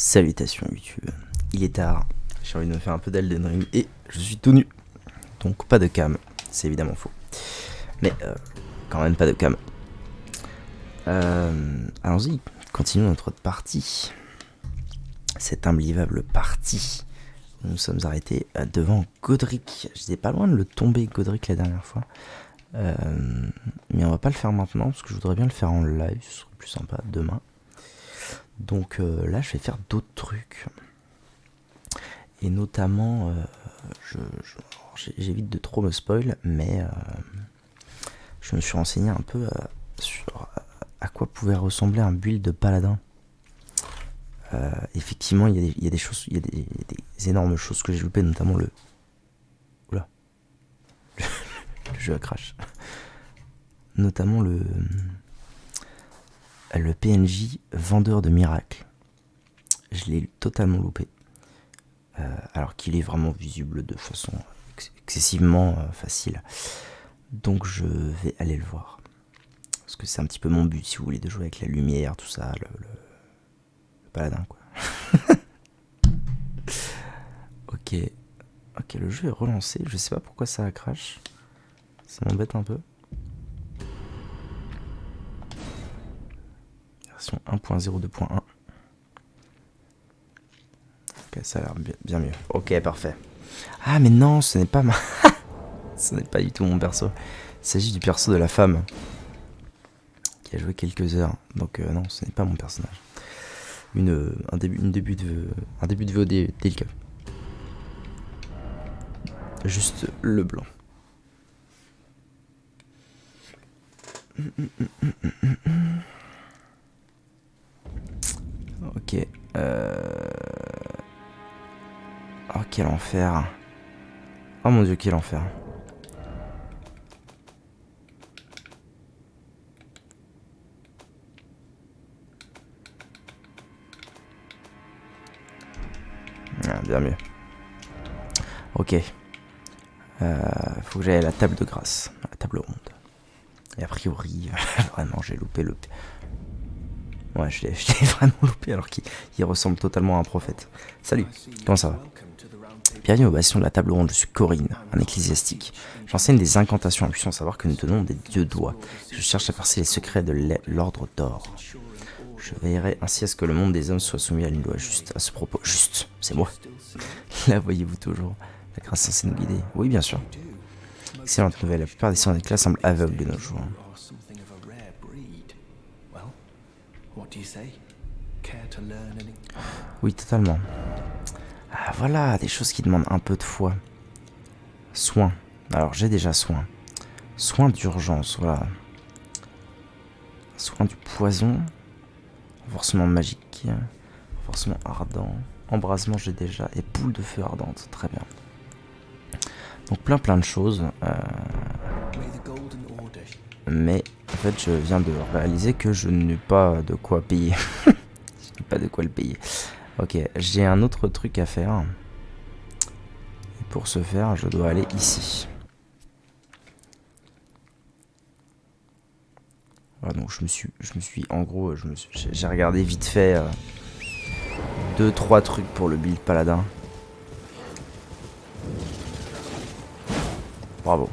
Salutations YouTube, il est tard, j'ai envie de me faire un peu d'Elden Ring et je suis tout nu. Donc pas de cam, c'est évidemment faux. Mais quand même pas de cam. Allons-y, continuons notre partie. Cette imbelievable partie. Nous sommes arrêtés devant Godric. J'étais pas loin de le tomber Godric la dernière fois. Mais on va pas le faire maintenant parce que je voudrais bien le faire en live, ce serait plus sympa demain. Donc là je vais faire d'autres trucs. Et notamment, j'évite de trop me spoil, mais je me suis renseigné un peu sur à quoi pouvait ressembler un build de paladin. Effectivement, il y a des choses, il y a des énormes choses que j'ai loupées, notamment le... Oula. Le jeu à crash. Notamment le PNJ vendeur de miracles. Je l'ai totalement loupé. Alors qu'il est vraiment visible de façon excessivement facile. Donc je vais aller le voir. Parce que c'est un petit peu mon but, si vous voulez, de jouer avec la lumière, tout ça, le paladin, quoi. Ok, le jeu est relancé. Je sais pas pourquoi ça a crash. Ça m'embête un peu. Version 1.0.2.1. Ok, ça a l'air bien mieux. Ok, parfait. Ah, mais non, ce n'est pas ma... ce n'est pas du tout mon perso. Il s'agit du perso de la femme qui a joué quelques heures. Donc non, ce n'est pas mon personnage. Un début de VOD délicat. Juste le blanc. Ok. Oh, quel enfer. Oh mon dieu, quel enfer. Ah, bien mieux. Ok. Faut que j'aille à la table de grâce. À la table ronde. Et a priori, vraiment, j'ai loupé le... Ouais, je l'ai vraiment loupé alors qu'il ressemble totalement à un prophète. Salut, comment ça va? Bienvenue au bastion de la table ronde, je suis Corinne, un ecclésiastique. J'enseigne des incantations à puissant savoir que nous tenons des dieux doigts. Je cherche à percer les secrets de l'ordre d'or. Je veillerai ainsi à ce que le monde des hommes soit soumis à une loi juste. À ce propos, juste, c'est moi. Là, voyez-vous toujours. La grâce censée nous guider. Oui, bien sûr. Excellente nouvelle, la plupart des sciences d'éclat semblent aveugles de nos jours. Oui, totalement. Ah, voilà, des choses qui demandent un peu de foi. Soins. Alors, j'ai déjà soins. Soins d'urgence, voilà. Soins du poison. Renforcement magique. Renforcement ardent. Embrasement, j'ai déjà. Et boule de feu ardente, très bien. Donc, plein de choses. Mais, en fait, je viens de réaliser que je n'ai pas de quoi payer. Je n'ai pas de quoi le payer. Ok, j'ai un autre truc à faire. Et pour ce faire, je dois aller ici. Voilà, donc j'ai regardé vite fait 2-3 trucs pour le build paladin. Bravo.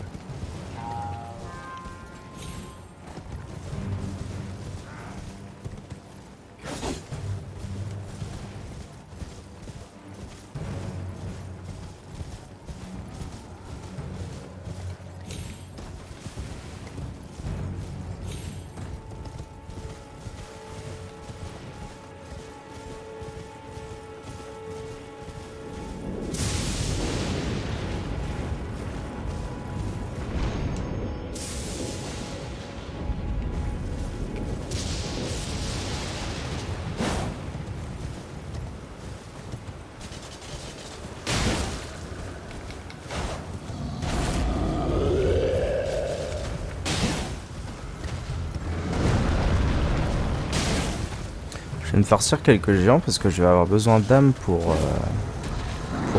Je vais me farcir quelques géants parce que je vais avoir besoin d'âmes pour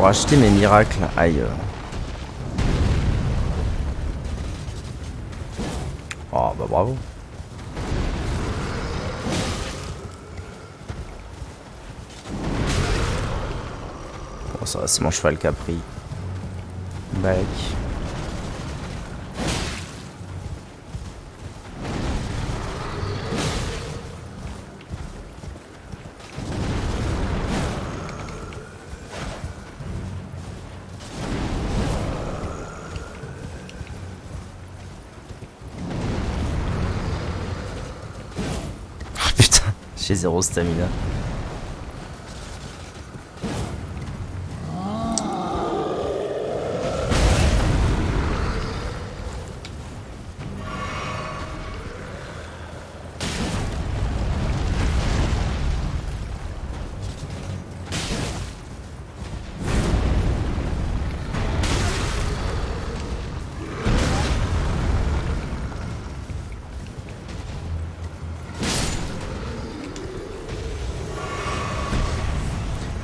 acheter mes miracles. Aïe. Oh bah bravo. ça va, c'est mon cheval qui a pris. Bac. Putain, j'ai 0 stamina.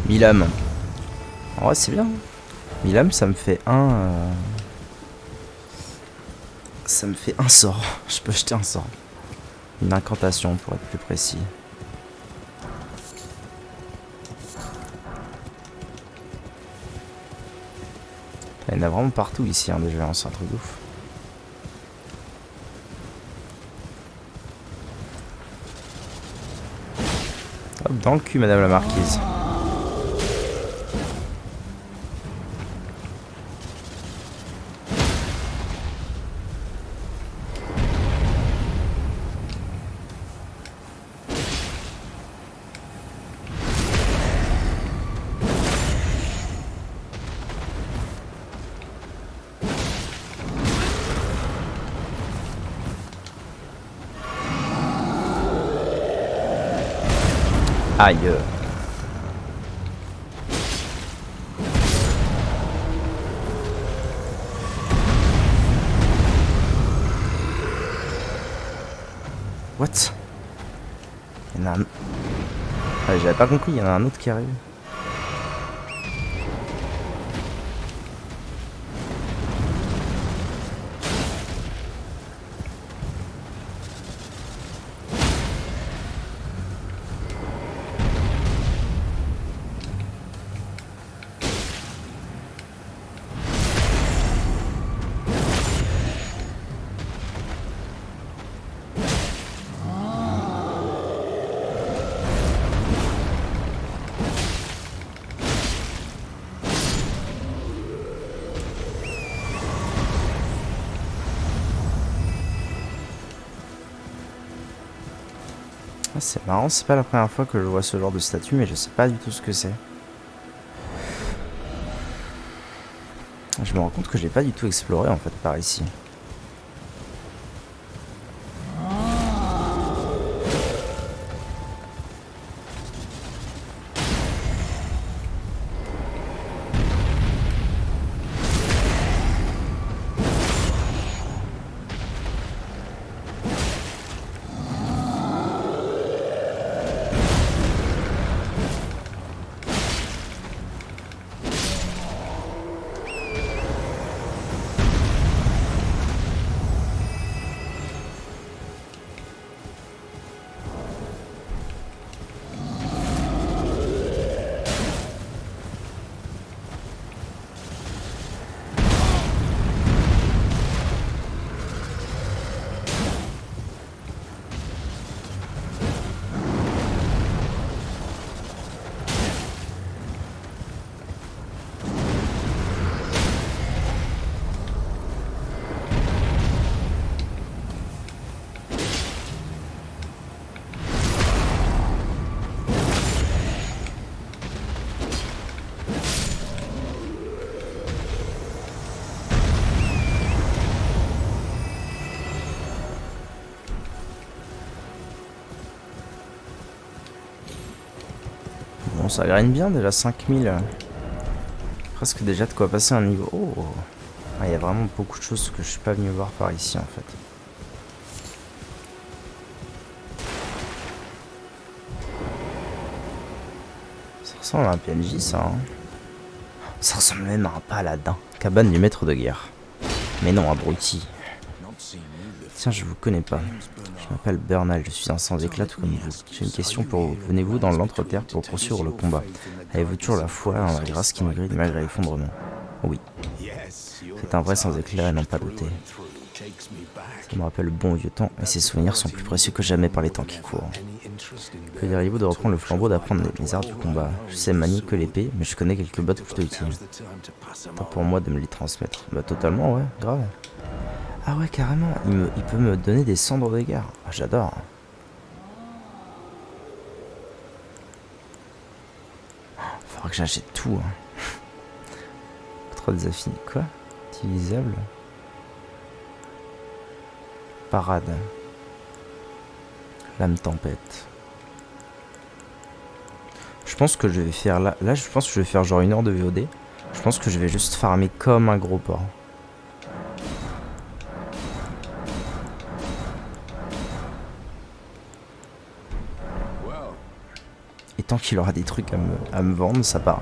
Milam. En vrai, c'est bien. Milam, ça me fait un. Ça me fait un sort. Je peux jeter un sort. Une incantation pour être plus précis. Il y en a vraiment partout ici, hein, déjà, c'est un truc de ouf. Hop, dans le cul, madame la marquise. Aïe. What? Il y en a un... Ah, j'avais pas compris, il y en a un autre qui arrive. Ah, c'est marrant, c'est pas la première fois que je vois ce genre de statue, mais je sais pas du tout ce que c'est. Je me rends compte que j'ai pas du tout exploré en fait par ici. Bon, ça graine bien déjà, 5000. Presque déjà de quoi passer un niveau. Oh, il y a vraiment beaucoup de choses que je suis pas venu voir par ici en fait. Ça ressemble à un PNJ ça, hein. Ça ressemble même à un paladin. Cabane du maître de guerre. Mais non, abruti. Tiens, je vous connais pas. Je m'appelle Bernal, je suis un sans-éclat tout comme vous. J'ai une question pour vous. Venez-vous dans l'entreterre pour poursuivre le combat? Avez-vous toujours la foi en la grâce qui nous guide malgré l'effondrement? Oui. C'est un vrai sans-éclat et non pas douter. Ça me rappelle le bon vieux temps, et ces souvenirs sont plus précieux que jamais par les temps qui courent. Que diriez-vous de reprendre le flambeau, d'apprendre les arts du combat? Je sais manier que l'épée, mais je connais quelques bottes plutôt utiles. Temps pour moi de me les transmettre. Bah totalement, ouais, grave. Ah ouais, carrément, il peut me donner des cendres de guerre. Ah, j'adore. Faudra que j'achète tout. Hein. 3 désaffinités. Quoi? Utilisable. Parade. Lame tempête. Je pense que je vais faire là. Là, je pense que je vais faire genre 1 heure de VOD. Je pense que je vais juste farmer comme un gros porc. Et tant qu'il aura des trucs à me vendre, ça part.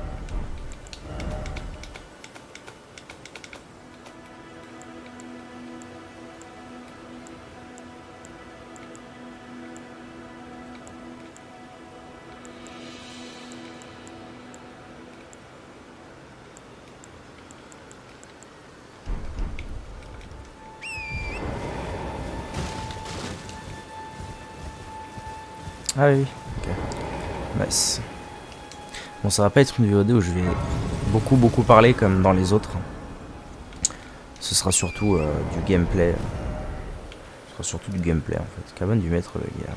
Ah oui, ok. Nice. Bon, ça va pas être une VOD où je vais beaucoup parler comme dans les autres. Ce sera surtout du gameplay. Ce sera surtout du gameplay en fait. Cabane du maître de guerre.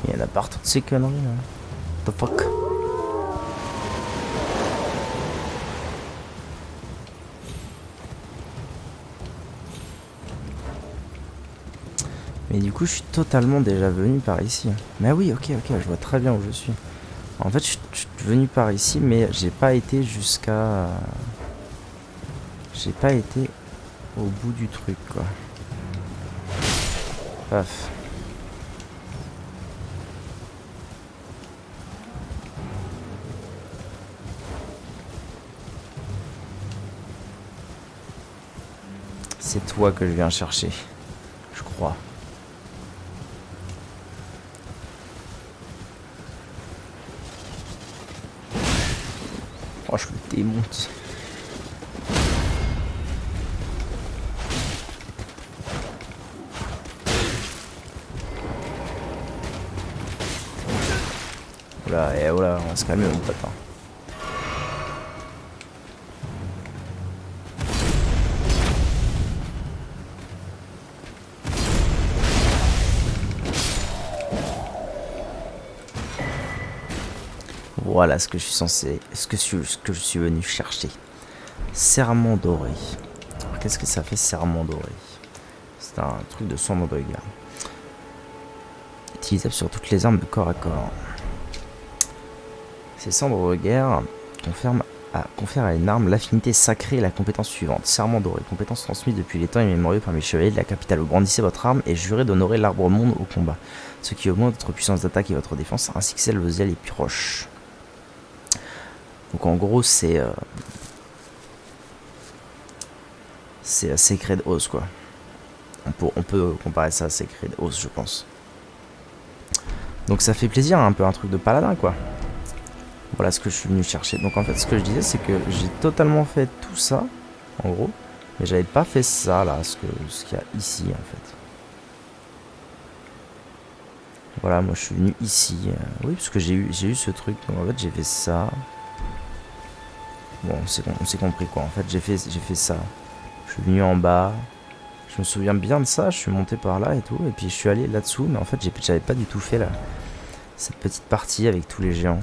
Il y en a partout de ces conneries là. What the fuck? Mais du coup, je suis totalement déjà venu par ici. Mais oui, ok, je vois très bien où je suis. En fait, je suis venu par ici, mais j'ai pas été jusqu'à... J'ai pas été au bout du truc, quoi. Paf. C'est toi que je viens chercher, je crois. Oh, je le démonte. Oula, et voilà, on va se calmer mon pote. Hein. Voilà ce que je suis censé, ce que je suis venu chercher. Serment doré. Qu'est-ce que ça fait, serment doré? C'est un truc de cendres de guerre. Utilisable sur toutes les armes de corps à corps. Ces cendres de guerre confèrent à une arme l'affinité sacrée et la compétence suivante. Serment doré, compétence transmise depuis les temps immémoriaux par mes chevaliers de la capitale. Vous brandissez votre arme et jurez d'honorer l'arbre monde au combat, ce qui augmente votre puissance d'attaque et votre défense, ainsi que celle de vos alliés proches. Donc en gros c'est Sacred Oath quoi. On peut comparer ça à Sacred Oath je pense. Donc ça fait plaisir, un peu un truc de paladin quoi. Voilà ce que je suis venu chercher. Donc en fait ce que je disais c'est que j'ai totalement fait tout ça en gros. Mais j'avais pas fait ça là, ce qu'il y a ici en fait. Voilà, moi je suis venu ici. Oui parce que j'ai eu ce truc. Donc en fait j'ai fait ça. Bon on s'est compris quoi. En fait j'ai fait ça. Je suis venu en bas. Je me souviens bien de ça. Je suis monté par là et tout. Et puis je suis allé là-dessous. Mais en fait j'avais pas du tout fait là. Cette petite partie avec tous les géants.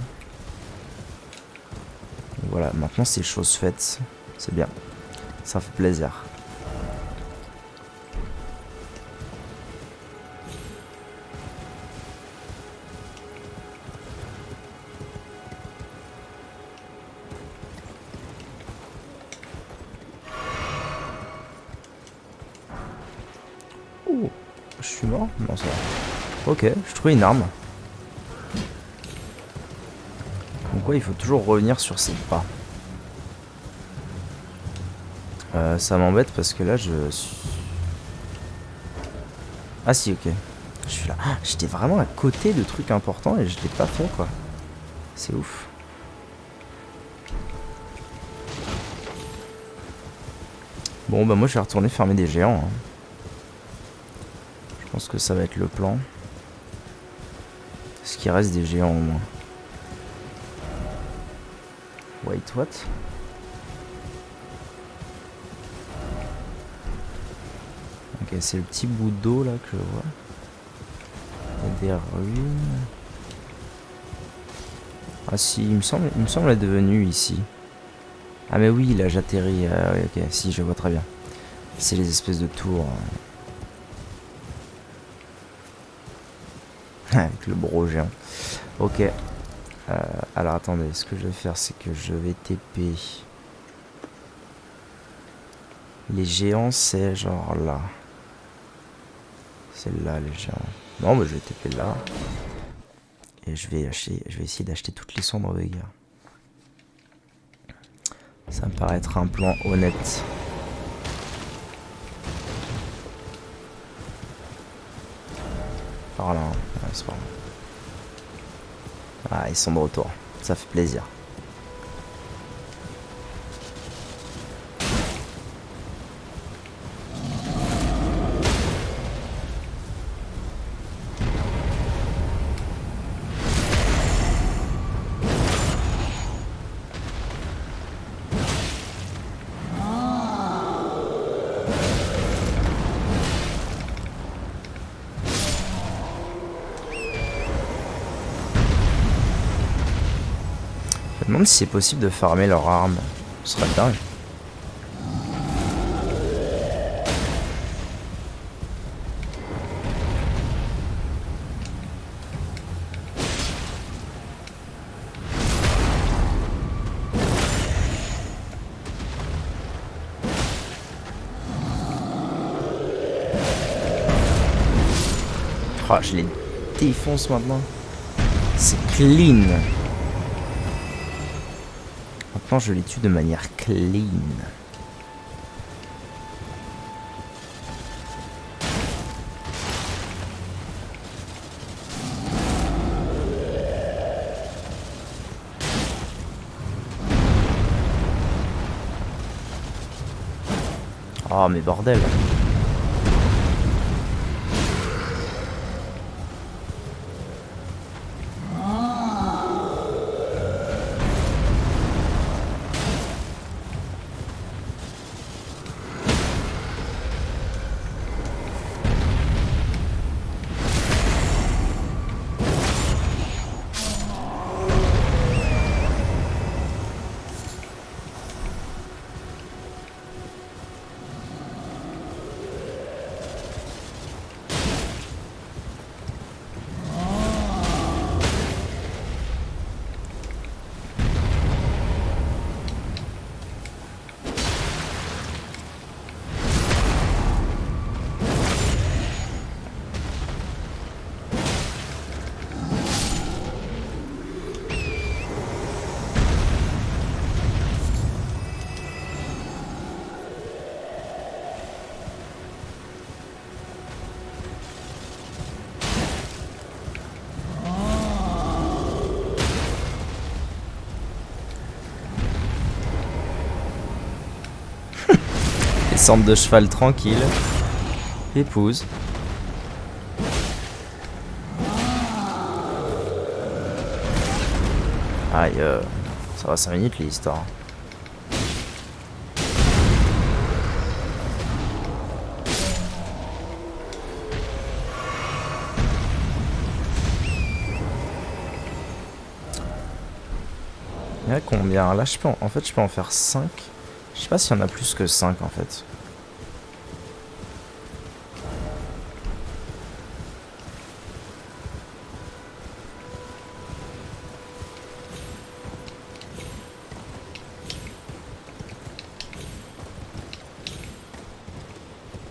Et voilà, maintenant c'est chose faite. C'est bien. Ça fait plaisir. Oh, je suis mort? Non, ça va. Ok, je trouve une arme. Comme quoi, il faut toujours revenir sur ses pas. Ça m'embête parce que là, je suis... Ah si, ok. Je suis là. Ah, j'étais vraiment à côté de trucs importants et je l'ai pas fait, quoi. C'est ouf. Bon, bah moi, je vais retourner farmer des géants. Hein. Je pense que ça va être le plan. Est-ce qu'il reste des géants au moins? Wait, what? Ok, c'est le petit bout d'eau là que je vois. Il y a des ruines. Ah si, il me semble être devenu ici. Ah mais oui, là j'atterris. Ok, si, je vois très bien. C'est les espèces de tours. Avec le bro géant. Ok. Alors attendez, ce que je vais faire, c'est que je vais TP. Les géants, c'est genre là. C'est là les géants. Non, mais je vais TP là. Et je vais essayer d'acheter toutes les cendres de guerre. Ça me paraît être un plan honnête. Par là, hein. Ouais, c'est pas grave. Ah, ils sont de retour. Ça fait plaisir. Je me demande si c'est possible de farmer leurs armes. Ce serait dingue. Oh, je les défonce maintenant. C'est clean. Maintenant, je les tue de manière clean. Oh, mais bordel. Centre de cheval tranquille. Épouse. Aïe, ça va 5 minutes l'histoire. Il y a combien? Là, je peux en fait, je peux en faire 5. Je sais pas s'il y en a plus que 5 en fait.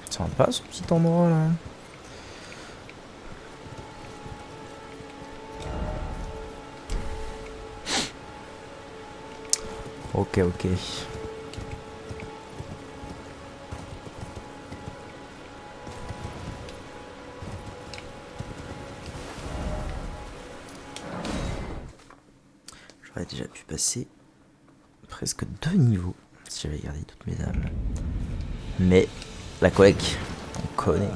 C'est sympa ce petit endroit là. Ok, ok. J'aurais déjà pu passer presque 2 niveaux si j'avais gardé toutes mes âmes. Mais la collecte, on connaît.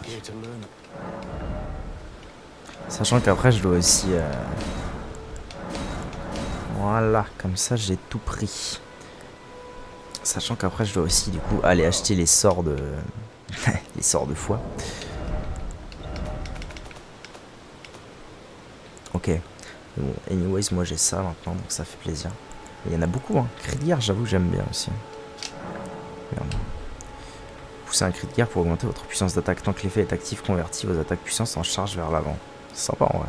Sachant qu'après je dois aussi... Voilà, comme ça j'ai tout pris. Sachant qu'après je dois aussi du coup aller acheter les sorts de... les sorts de foi. Ok. Bon, anyways, moi j'ai ça maintenant, donc ça fait plaisir. Il y en a beaucoup, hein. Cri de guerre, j'avoue, j'aime bien aussi. Merde. Poussez un cri de guerre pour augmenter votre puissance d'attaque. Tant que l'effet est actif, convertit vos attaques puissantes en charge vers l'avant. C'est sympa en vrai.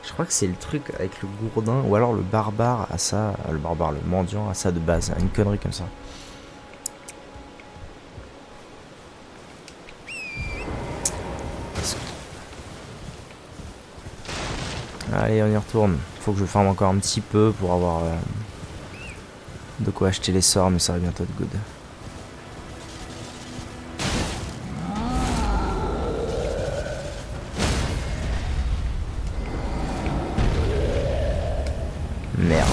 Je crois que c'est le truc avec le gourdin, ou alors le barbare à ça, le mendiant à ça de base, une connerie comme ça. Allez, on y retourne. Faut que je farme encore un petit peu pour avoir de quoi acheter les sorts, mais ça va bientôt être good. Merde.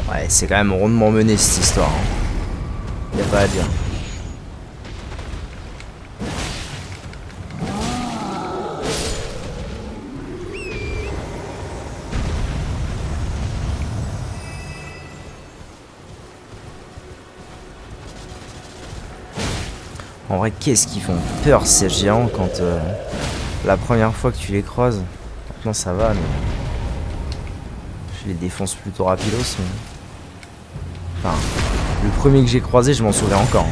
Ouais, c'est quand même rondement mené cette histoire. Hein. Y a pas à dire. En vrai, qu'est-ce qu'ils font peur ces géants quand la première fois que tu les croises. Maintenant ça va, mais je les défonce plutôt rapidos. Mais... Enfin, le premier que j'ai croisé, je m'en souviens encore.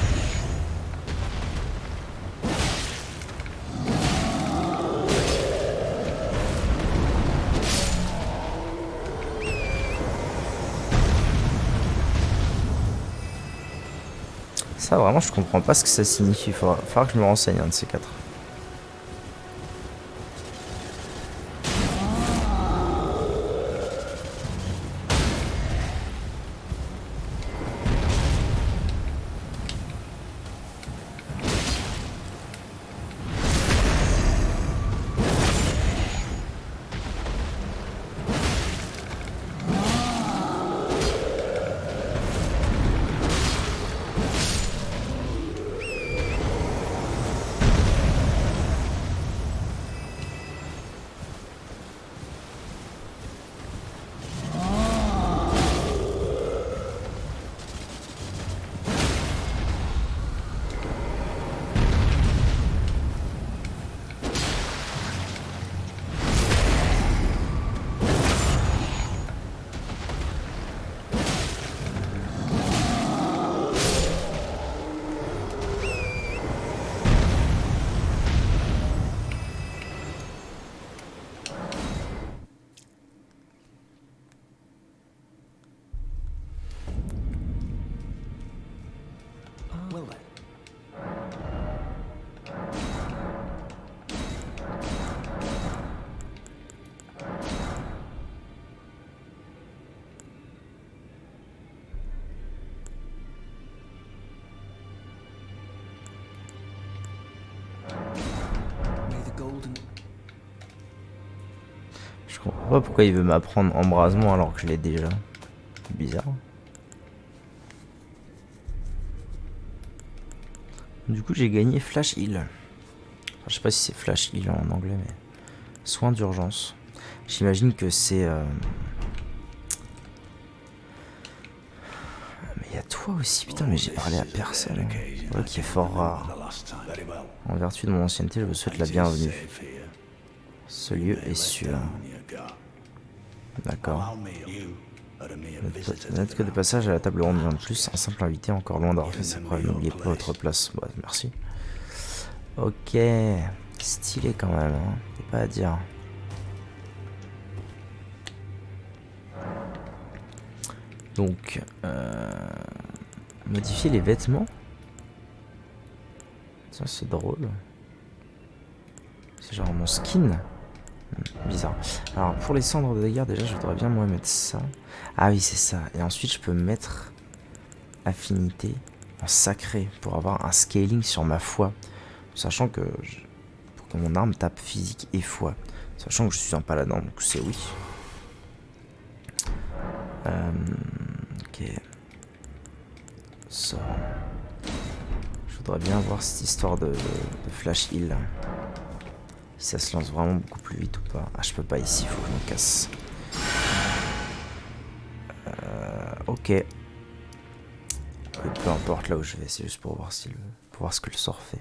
Ça vraiment, je comprends pas ce que ça signifie. Il faudra que je me renseigne un de ces quatre. Je comprends pas pourquoi il veut m'apprendre embrasement alors que je l'ai déjà. C'est bizarre. Du coup j'ai gagné Flash Heal. Enfin, je sais pas si c'est Flash Heal en anglais, mais soin d'urgence. J'imagine que c'est... Mais il y a toi aussi, putain, mais j'ai parlé à personne. Ouais, qui est fort rare. En vertu de mon ancienneté, je vous souhaite la bienvenue. Ce lieu est sûr. D'accord. Note que de passage à la table ronde, bien de plus, un simple invité encore loin d'avoir fait ses preuves. N'oubliez pas votre place. Bah, merci. Ok. Stylé quand même, hein. Y'a pas à dire. Donc, modifier les vêtements. Ça c'est drôle. C'est genre mon skin. Bizarre. Alors pour les cendres de dégâts, déjà je voudrais bien moi mettre ça. Ah oui c'est ça. Et ensuite je peux mettre affinité en sacré pour avoir un scaling sur ma foi. Sachant que pour que mon arme tape physique et foi. Sachant que je suis un paladin, donc c'est oui. Ok. Ça. Je voudrais bien voir cette histoire de flash heal. Si ça se lance vraiment beaucoup plus vite ou pas. Ah je peux pas ici, faut que je me casse. Ok. Et peu importe là où je vais, c'est juste pour voir, pour voir ce que le sort fait.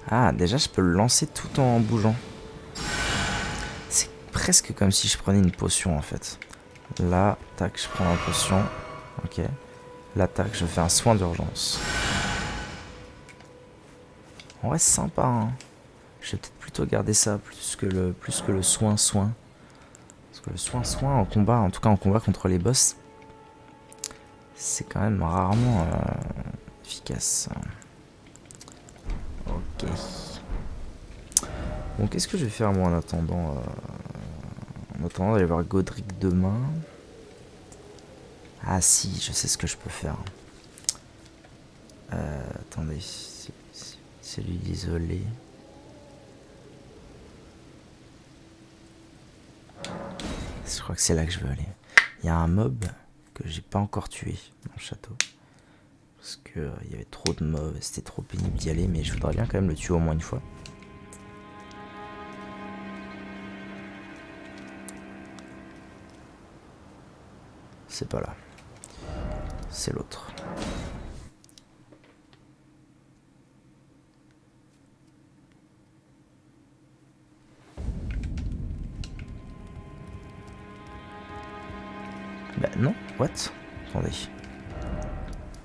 Ah, déjà je peux le lancer tout en bougeant. C'est presque comme si je prenais une potion en fait. Là, tac, je prends la potion. Ok. Là, tac, je fais un soin d'urgence. En vrai, c'est sympa, hein. Je vais peut-être plutôt garder ça plus que le soin. Parce que le soin en combat, en tout cas en combat contre les boss, c'est quand même rarement efficace. Ok. Bon, qu'est-ce que je vais faire moi en attendant d'aller voir Godric demain. Ah si, je sais ce que je peux faire. Attendez, celui d'isolé. Je crois que c'est là que je veux aller. Il y a un mob que j'ai pas encore tué dans le château. Parce que il y avait trop de mobs, c'était trop pénible d'y aller, mais je voudrais bien quand même le tuer au moins une fois. C'est pas là. C'est l'autre. Bah non, what? Attendez.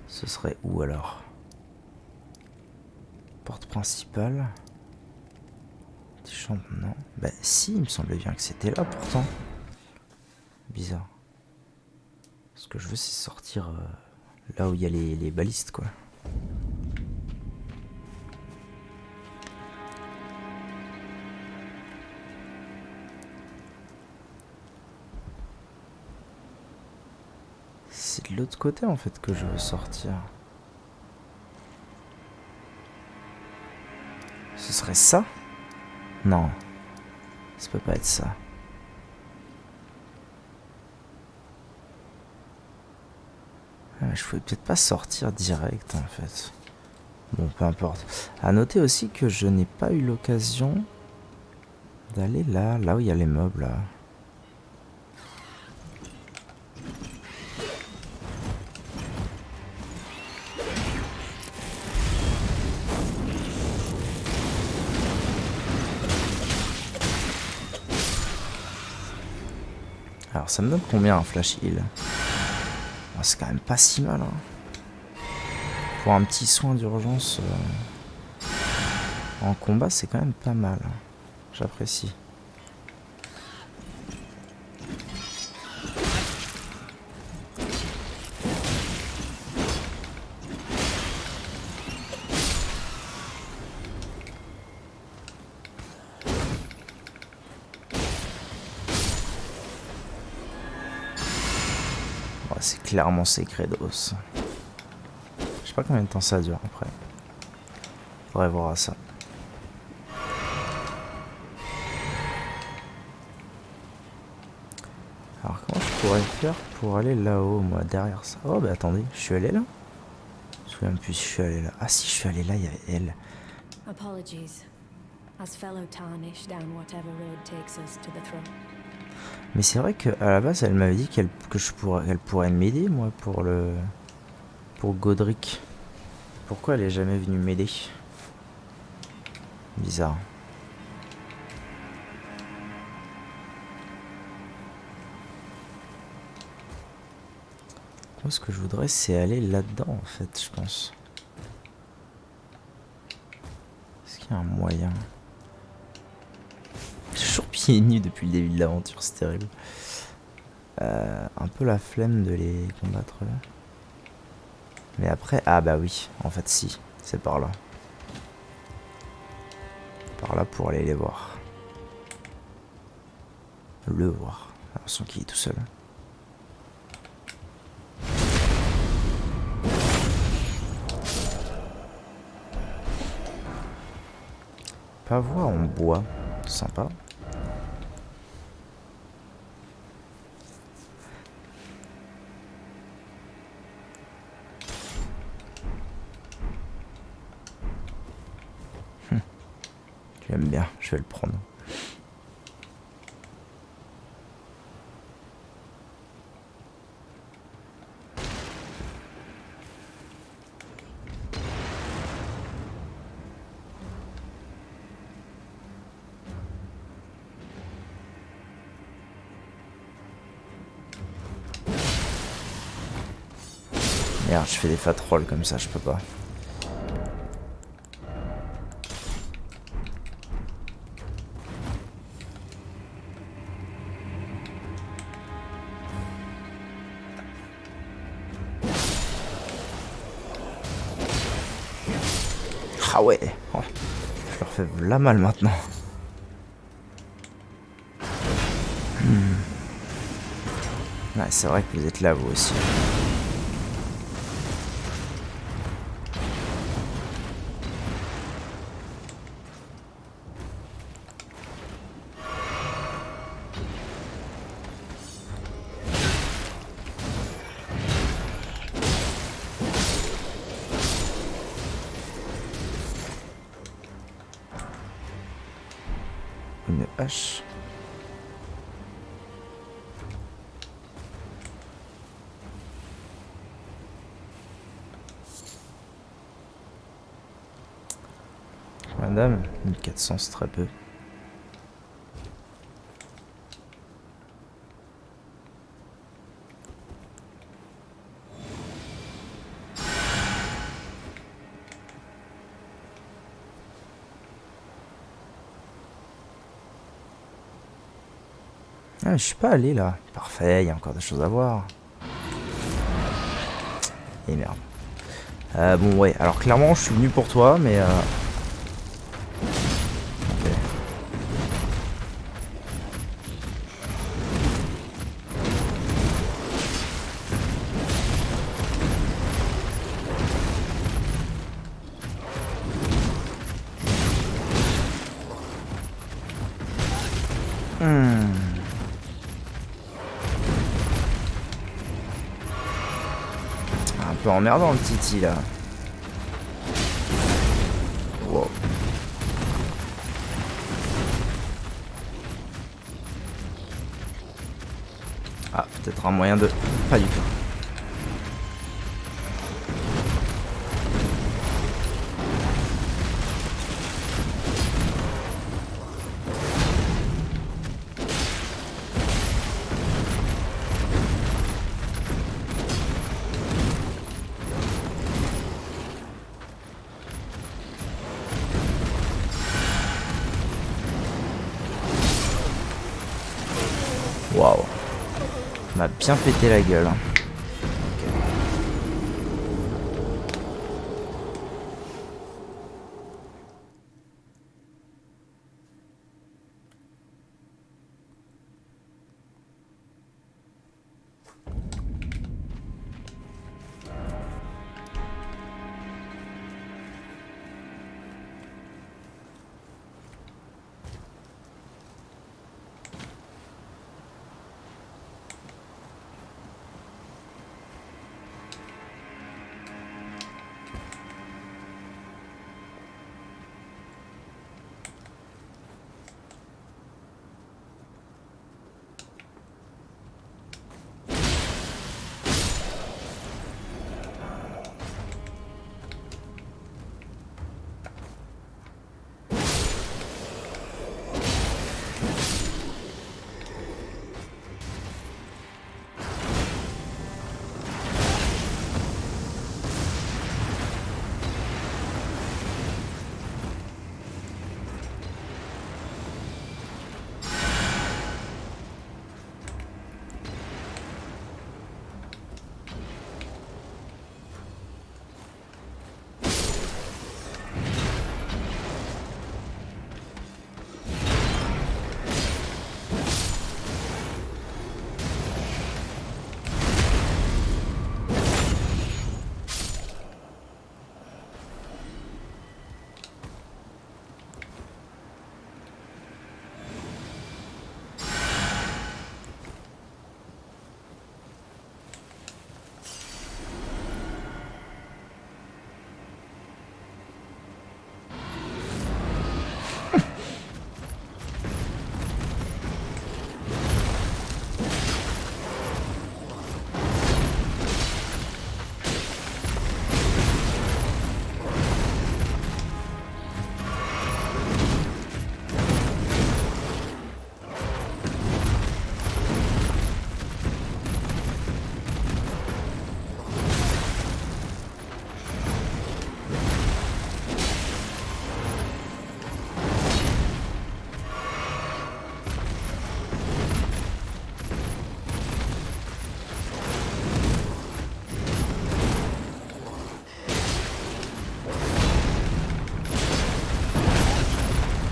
Ce serait où alors? Porte principale. Chambre, non. Bah si, il me semblait bien que c'était là pourtant. Bizarre. Ce que je veux c'est sortir là où il y a les balistes quoi. C'est de l'autre côté en fait que je veux sortir. Ce serait ça? Non. Ça peut pas être ça. Je pouvais peut-être pas sortir direct en fait. Bon, peu importe. À noter aussi que je n'ai pas eu l'occasion d'aller là où il y a les meubles là. Alors ça me donne combien un flash heal? Oh, c'est quand même pas si mal hein. Pour un petit soin d'urgence en combat c'est quand même pas mal. J'apprécie. C'est clairement Secredos. Je sais pas combien de temps ça dure après. Faudrait voir à ça. pourrais faire pour aller là-haut, moi, derrière ça? Oh, bah attendez, je suis allé là? Je me souviens plus si je suis allé là. Ah si, je suis allé là, il y avait elle. Apologies. As fellow tarnish down whatever road takes us to the throne. Mais c'est vrai qu'à la base, elle m'avait dit qu'elle pourrait m'aider, moi, pour Godric. Pourquoi elle est jamais venue m'aider? Bizarre. Moi, ce que je voudrais, c'est aller là-dedans, en fait, je pense. Est-ce qu'il y a un moyen? Je suis toujours pieds nus depuis le début de l'aventure, c'est terrible. Un peu la flemme de les combattre là. Mais après, ah bah oui, en fait si, c'est par là. Par là pour aller les voir. Le voir. J'ai l'impression qu'il est tout seul. Pavois en bois, sympa. J'aime bien, je vais le prendre. Merde, je fais des fat rolls comme ça, je peux pas. Ah ouais, oh, je leur fais la mal maintenant. Ouais, c'est vrai que vous êtes là vous aussi. Une hache. Madame, 1400 c'est très peu. Ah, je suis pas allé là. Parfait, il y a encore des choses à voir. Et merde. Bon ouais, alors clairement je suis venu pour toi, mais ok. Un peu emmerdant le Titi là. Wow. Ah, peut-être un moyen de... Pas du tout. Waouh. M'a bien pété la gueule. Hein.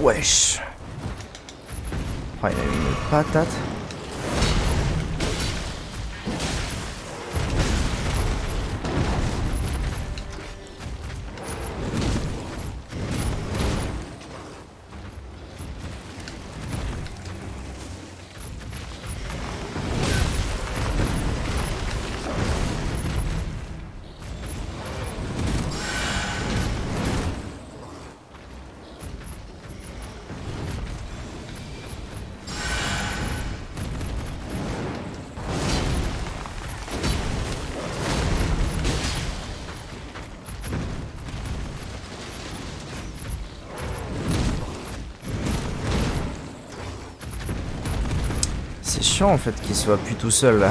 Wesh. Oh, il a une patate. C'est chiant en fait qu'il soit plus tout seul là.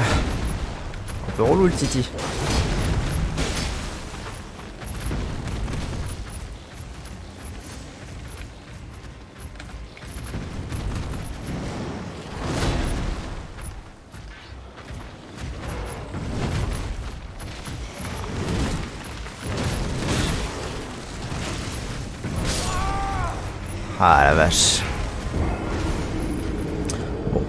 Un peu relou le Titi. Ah la vache. Bon.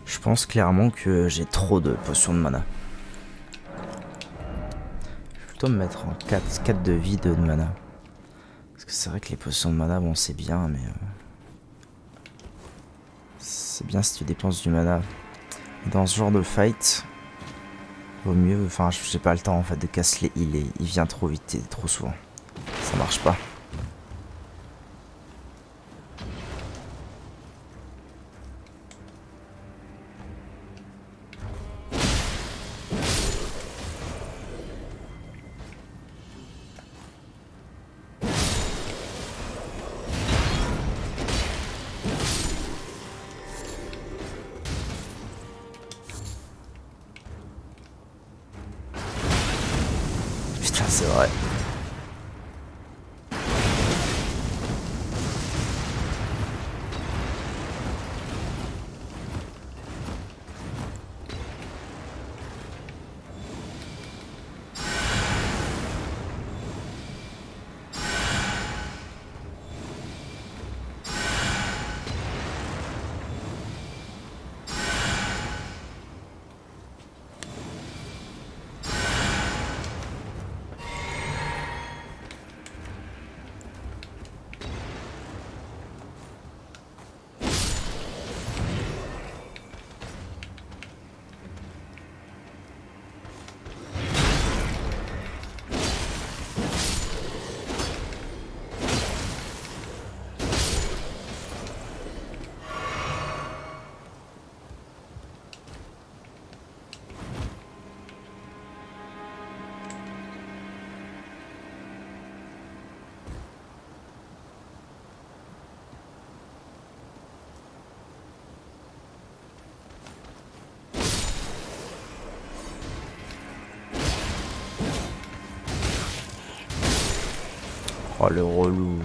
Je pense clairement que j'ai trop de potions de mana. Je vais plutôt me mettre en 4 de vie de mana. Parce que c'est vrai que les potions de mana, bon c'est bien, mais... c'est bien si tu dépenses du mana. Dans ce genre de fight, vaut mieux... Enfin, j'ai pas le temps en fait de casser les heals. Il vient trop vite et trop souvent. Ça marche pas. Putain, c'est vrai. Oh le relou.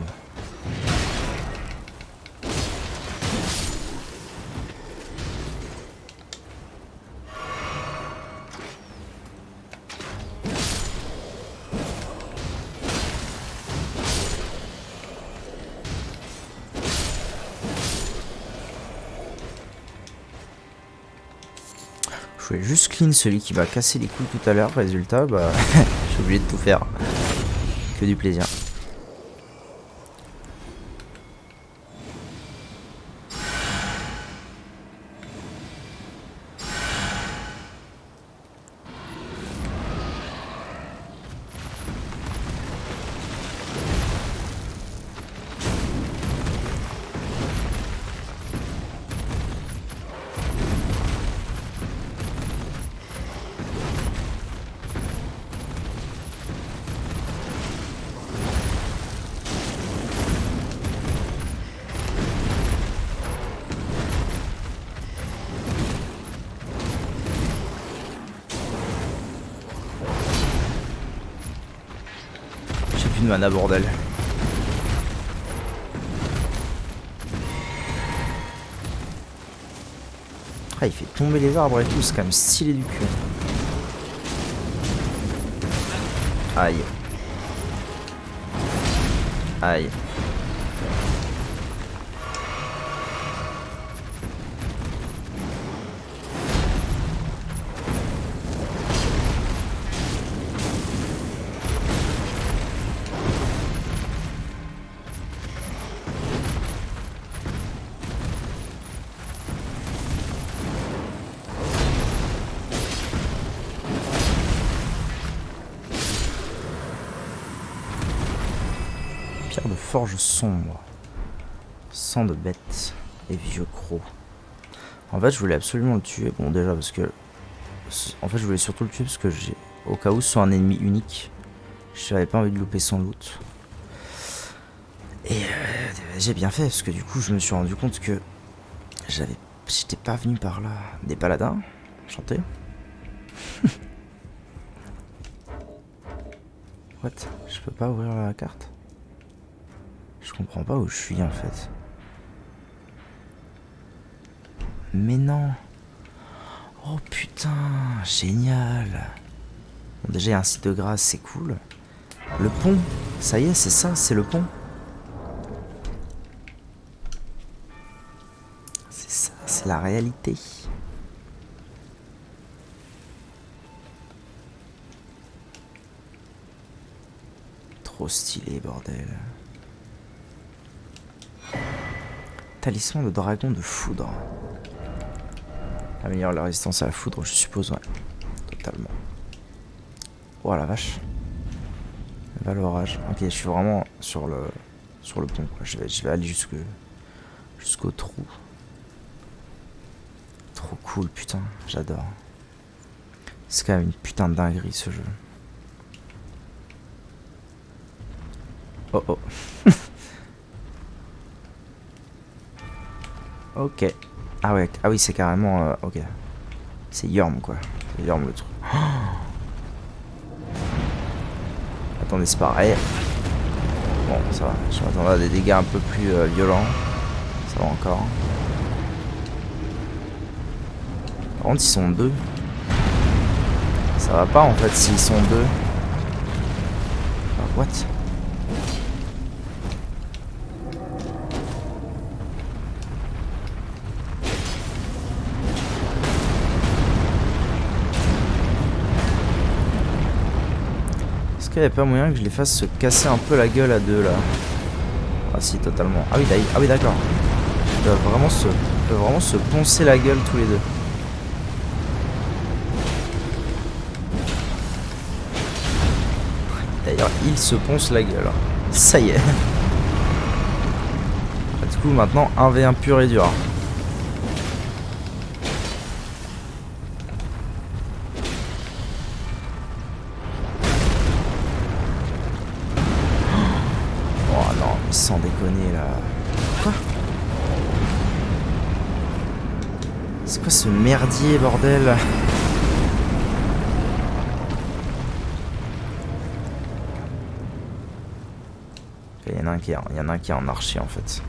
Je voulais juste clean celui qui m'a cassé les couilles tout à l'heure. Résultat, bah, j'ai oublié de tout faire. Que du plaisir. Plus de mana, bordel. Ah, il fait tomber les arbres et tout, c'est quand même stylé du cul. Aïe. Aïe. Pierre de forge sombre. Sang de bête et vieux croc. En fait, je voulais absolument le tuer. Bon, déjà, parce que... En fait, je voulais surtout le tuer parce que j'ai... Au cas où ce soit un ennemi unique, j'avais pas envie de louper son loot. Et j'ai bien fait, parce que du coup, je me suis rendu compte que... J'étais pas venu par là. Des paladins. Enchanté. What? Je peux pas ouvrir la carte? Je comprends pas où je suis en fait. Mais non. Oh putain, génial. Bon, déjà il y a un site de grâce, c'est cool. Le pont, ça y est, c'est ça, c'est le pont. C'est ça, c'est la réalité. Trop stylé, bordel. Talisman de dragon de foudre. Améliore la résistance à la foudre, je suppose, ouais. Totalement. Oh la vache. Valorage. Ok, je suis vraiment sur le pont, quoi. Je vais aller jusqu'au trou. Trop cool, putain. J'adore. C'est quand même une putain de dinguerie, ce jeu. Oh oh. Ok. Ah ouais, ah oui, c'est carrément... ok. C'est Yorm, quoi. C'est Yorm, le truc. Oh, attendez, c'est pareil. Bon, ça va. Je m'attendais à des dégâts un peu plus violents. Ça va encore. Par contre, ils sont deux. Ça va pas, en fait, s'ils sont deux. Ah, what? Est-ce qu'il n'y a pas moyen que je les fasse se casser un peu la gueule à deux là? Ah si, totalement. Ah oui, d'accord. Ils peuvent vraiment se poncer la gueule tous les deux. D'ailleurs, ils se poncent la gueule. Ça y est. Du coup, maintenant, 1v1 pur et dur. Sans déconner là. Quoi? C'est quoi ce merdier, bordel? Il y en a un qui est en archer en fait.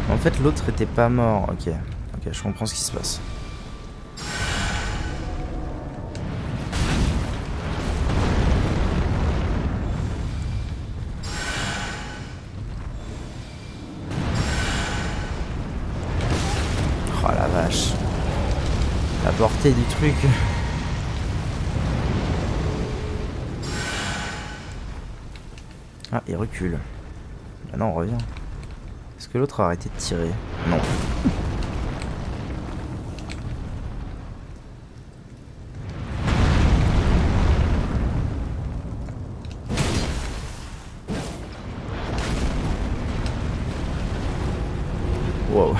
En fait l'autre était pas mort. Ok, je comprends ce qui se passe. Oh la vache. La portée du truc. Ah, il recule. Maintenant on revient. Est-ce que l'autre a arrêté de tirer? Non. Wow.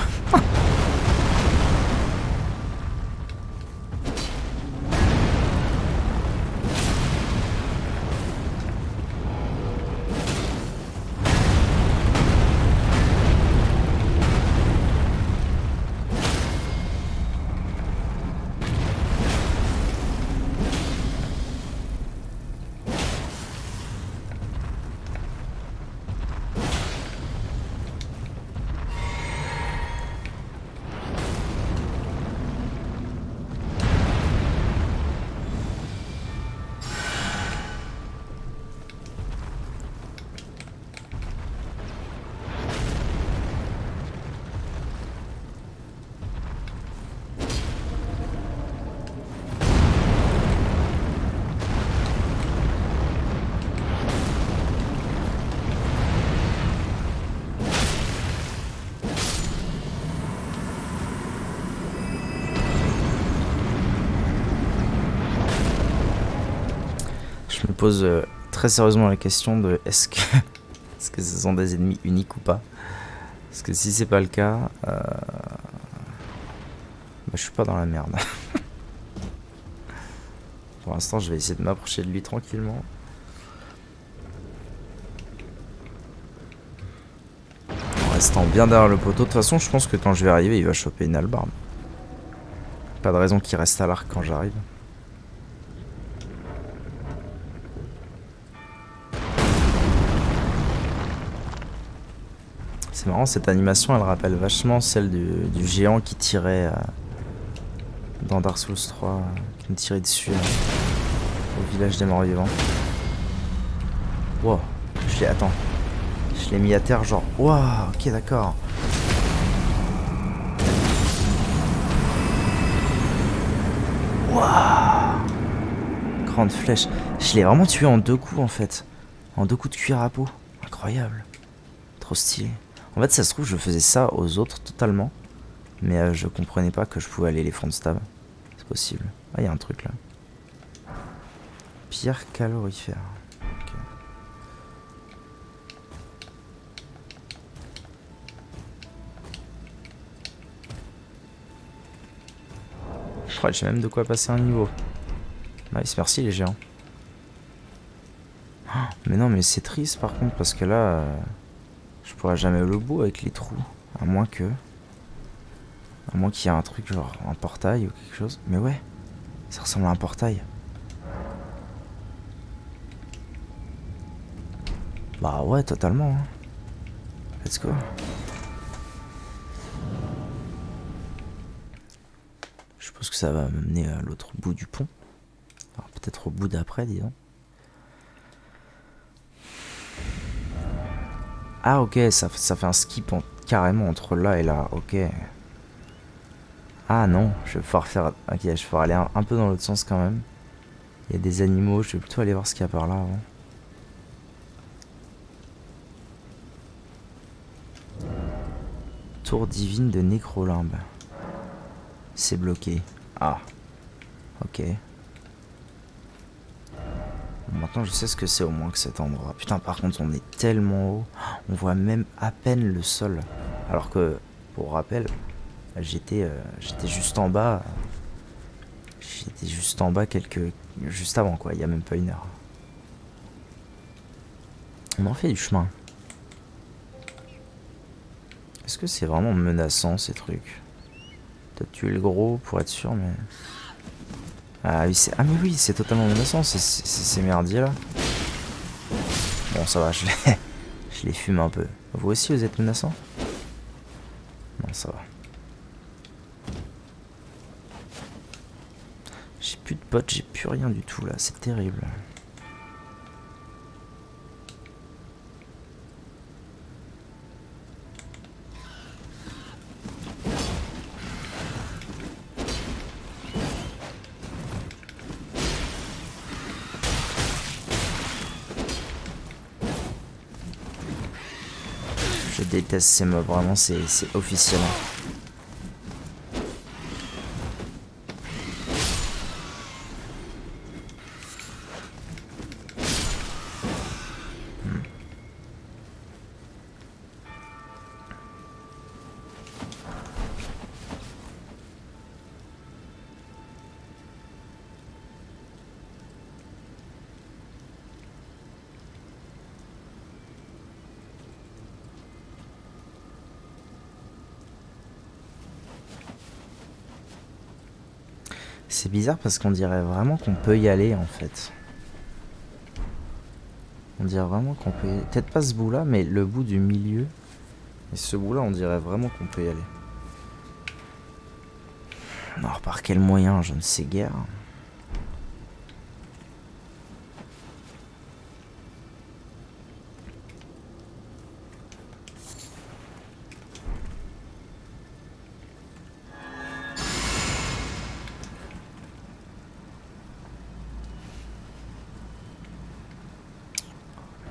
pose très sérieusement la question de est-ce que ce sont des ennemis uniques ou pas. Parce que si c'est pas le cas, je suis pas dans la merde. Pour l'instant, je vais essayer de m'approcher de lui tranquillement. En restant bien derrière le poteau. De toute façon, je pense que quand je vais arriver, il va choper une hallebarde. Pas de raison qu'il reste à l'arc quand j'arrive. C'est marrant, cette animation, elle rappelle vachement celle du géant qui tirait dans Dark Souls 3, qui me tirait dessus au village des morts vivants. Wow, attends, je l'ai mis à terre genre, wow, ok d'accord. Wow, grande flèche. Je l'ai vraiment tué en 2 coups en fait. En 2 coups de cuir à peau. Incroyable. Trop stylé. En fait, ça se trouve, je faisais ça aux autres totalement. Mais je comprenais pas que je pouvais aller les front stab. C'est possible. Ah, il y a un truc là. Pierre calorifère. Okay. Je crois que j'ai même de quoi passer un niveau. Nice, merci les géants. Oh, mais non, mais c'est triste par contre, parce que là, je pourrais jamais le bout avec les trous. À moins qu'il y ait un truc genre un portail ou quelque chose. Mais ouais, ça ressemble à un portail. Bah ouais, totalement. Hein. Let's go. Je suppose que ça va m'amener à l'autre bout du pont. Enfin, peut-être au bout d'après, disons. Ah ok, ça fait un skip carrément entre là et là, ok. Ah non, je vais pouvoir faire... Ok, je vais pouvoir aller un peu dans l'autre sens quand même. Il y a des animaux, je vais plutôt aller voir ce qu'il y a par là avant. Tour divine de Nécrolimbe. C'est bloqué. Ah. Ok. Bon, maintenant je sais ce que c'est au moins que cet endroit. Putain, par contre on est tellement haut. On voit même à peine le sol. Alors que, pour rappel, j'étais juste en bas. J'étais juste en bas juste avant quoi, il y a même pas 1 heure. On en fait du chemin. Est-ce que c'est vraiment menaçant ces trucs? Peut-être tuer le gros pour être sûr, mais... Ah oui, mais oui, c'est totalement menaçant, ces merdiers là. Bon, ça va, je les fume un peu. Vous aussi, vous êtes menaçant? Non, ça va. J'ai plus de potes, j'ai plus rien du tout là, c'est terrible. Je déteste ces mobs, vraiment, c'est officiel. C'est bizarre parce qu'on dirait vraiment qu'on peut y aller en fait. On dirait vraiment qu'on peut y aller. Peut-être pas ce bout là, mais le bout du milieu. Et ce bout là, on dirait vraiment qu'on peut y aller. Alors par quel moyen, je ne sais guère.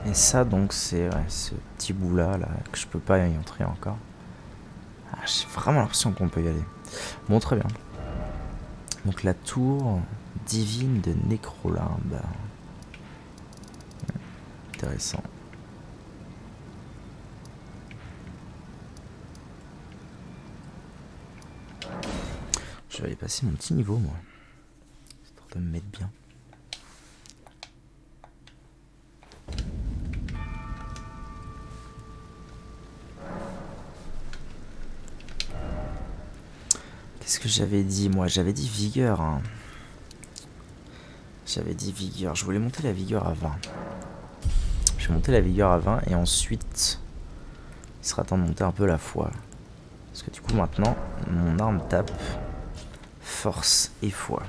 Et ça donc c'est ce petit bout là que je peux pas y entrer encore. Ah, j'ai vraiment l'impression qu'on peut y aller. Bon, très bien. Donc la tour divine de Nécrolimbe. intéressant. Je vais aller passer mon petit niveau, moi. Histoire de me mettre bien. Qu'est-ce que j'avais dit, moi? J'avais dit vigueur, hein. J'avais dit vigueur. Je voulais monter la vigueur à 20. Je vais monter la vigueur à 20 et ensuite, il sera temps de monter un peu la foi. Parce que du coup, maintenant, mon arme tape force et foi.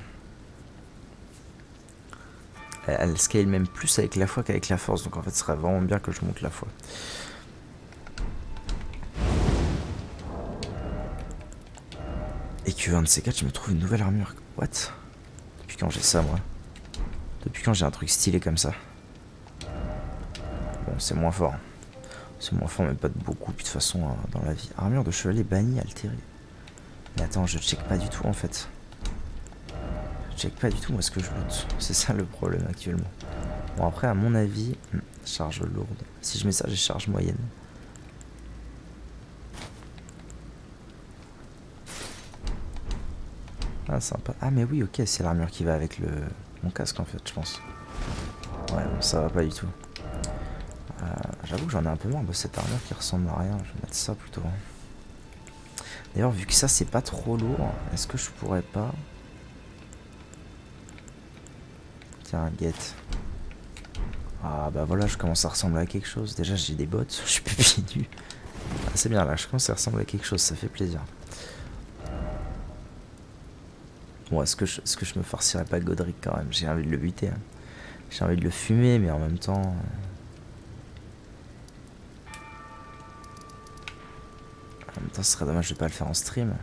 Elle scale même plus avec la foi qu'avec la force. Donc en fait, ce serait vraiment bien que je monte la foi. Et que un de ces quatre, je me trouve une nouvelle armure. What? Depuis quand j'ai ça, moi? Depuis quand j'ai un truc stylé comme ça? Bon, c'est moins fort. C'est moins fort, mais pas de beaucoup. Puis de toute façon, dans la vie. Armure de chevalier bannie, altérée. Mais attends, je check pas du tout en fait. Je check pas du tout moi ce que je loot. C'est ça le problème actuellement. Bon, après, à mon avis, charge lourde. Si je mets ça, j'ai charge moyenne. Ah, sympa. Ah, mais oui, ok, c'est l'armure qui va avec mon casque en fait, je pense. Ouais, bon, ça va pas du tout. J'avoue que j'en ai un peu marre de cette armure qui ressemble à rien. Je vais mettre ça plutôt. D'ailleurs, vu que ça c'est pas trop lourd, est-ce que je pourrais pas... Tiens, guette. Ah bah voilà, je commence à ressembler à quelque chose. Déjà j'ai des bottes, je suis plus pieds nus. Ah, c'est bien là, je commence à ressembler à quelque chose, ça fait plaisir. Bon, est-ce que je me farcirais pas Godric quand même? J'ai envie de le buter. Hein. J'ai envie de le fumer, mais en même temps... En même temps, ce serait dommage de pas le faire en stream.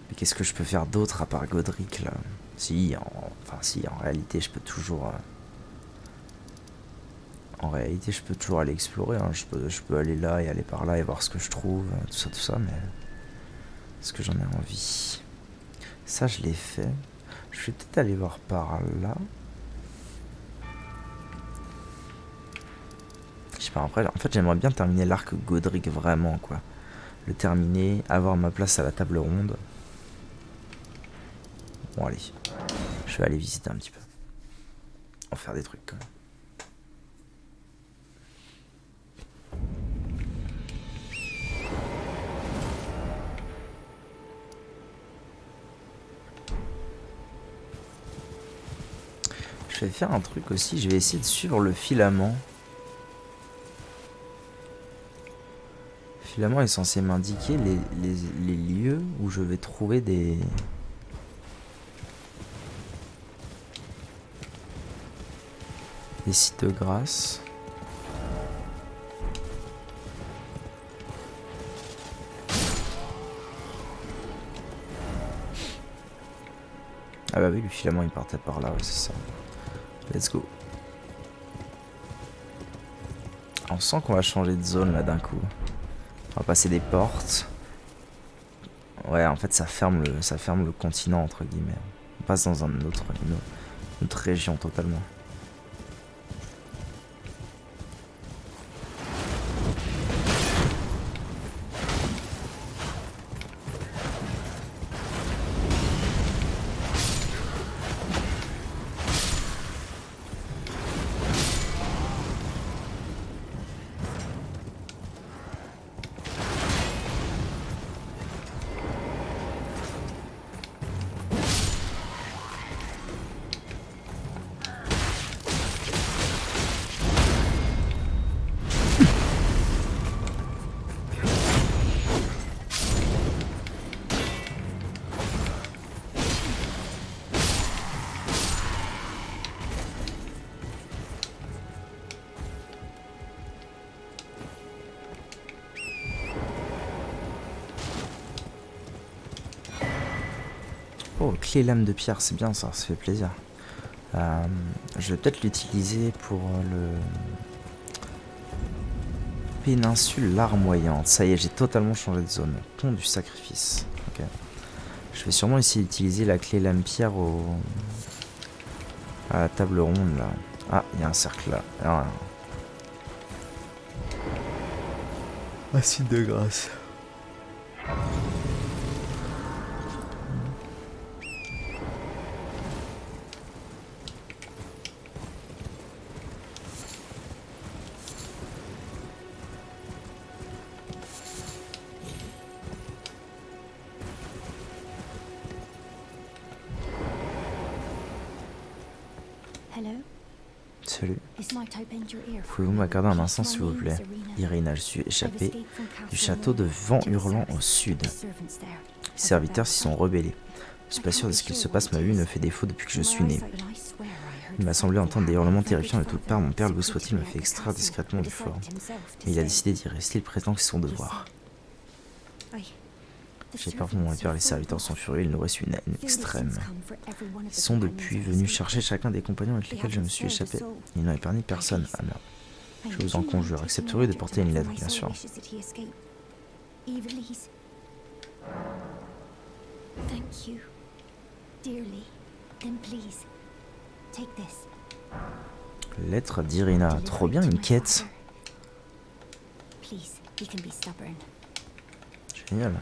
Mais qu'est-ce que je peux faire d'autre à part Godric là? Si, en réalité, je peux toujours... En réalité, je peux toujours aller explorer. Hein. Je peux aller là et aller par là et voir ce que je trouve, tout ça, mais... Est-ce que j'en ai envie? Ça, je l'ai fait. Je vais peut-être aller voir par là. Je sais pas, après, en fait, j'aimerais bien terminer l'arc Godric vraiment, quoi. Le terminer, avoir ma place à la table ronde. Bon, allez. Je vais aller visiter un petit peu. En faire des trucs, quand même. Je vais faire un truc aussi, je vais essayer de suivre le filament. Le filament est censé m'indiquer les lieux où je vais trouver des sites de grâce. Ah bah oui, le filament il partait par là, ouais, c'est ça. Let's go. On sent qu'on va changer de zone là d'un coup. On va passer des portes. Ouais, en fait ça ferme le continent entre guillemets. On passe dans une autre région totalement. Oh, clé lame de pierre, c'est bien ça fait plaisir. Je vais peut-être l'utiliser pour le péninsule larmoyante. Ça y est, j'ai totalement changé de zone. Pont du sacrifice. Ok. Je vais sûrement essayer d'utiliser la clé lame-pierre à la table ronde là. Ah, il y a un cercle là. Ah. Acide de grâce. Salut. Pouvez-vous m'accorder un instant s'il vous plaît? Irina, je suis échappé du château de Vent Hurlant au sud. Les serviteurs s'y sont rebellés. Je suis pas sûr de ce qu'il se passe, ma vue me fait défaut depuis que je suis né. Il m'a semblé entendre des hurlements terrifiants de toutes parts. Mon père, Louis soit-il, m'a fait extraire discrètement du fort. Mais il a décidé d'y rester, il prétend que c'est son devoir. J'ai peur pour mon père, les serviteurs sont furieux, ils nourrissent une haine extrême. Ils sont depuis venus chercher chacun des compagnons avec lesquels je me suis échappé. Ils n'ont épargné personne. Ah merde. Je vous en conjure, accepteriez de porter une lettre, bien sûr. Lettre d'Irina. Trop bien, une quête. Génial.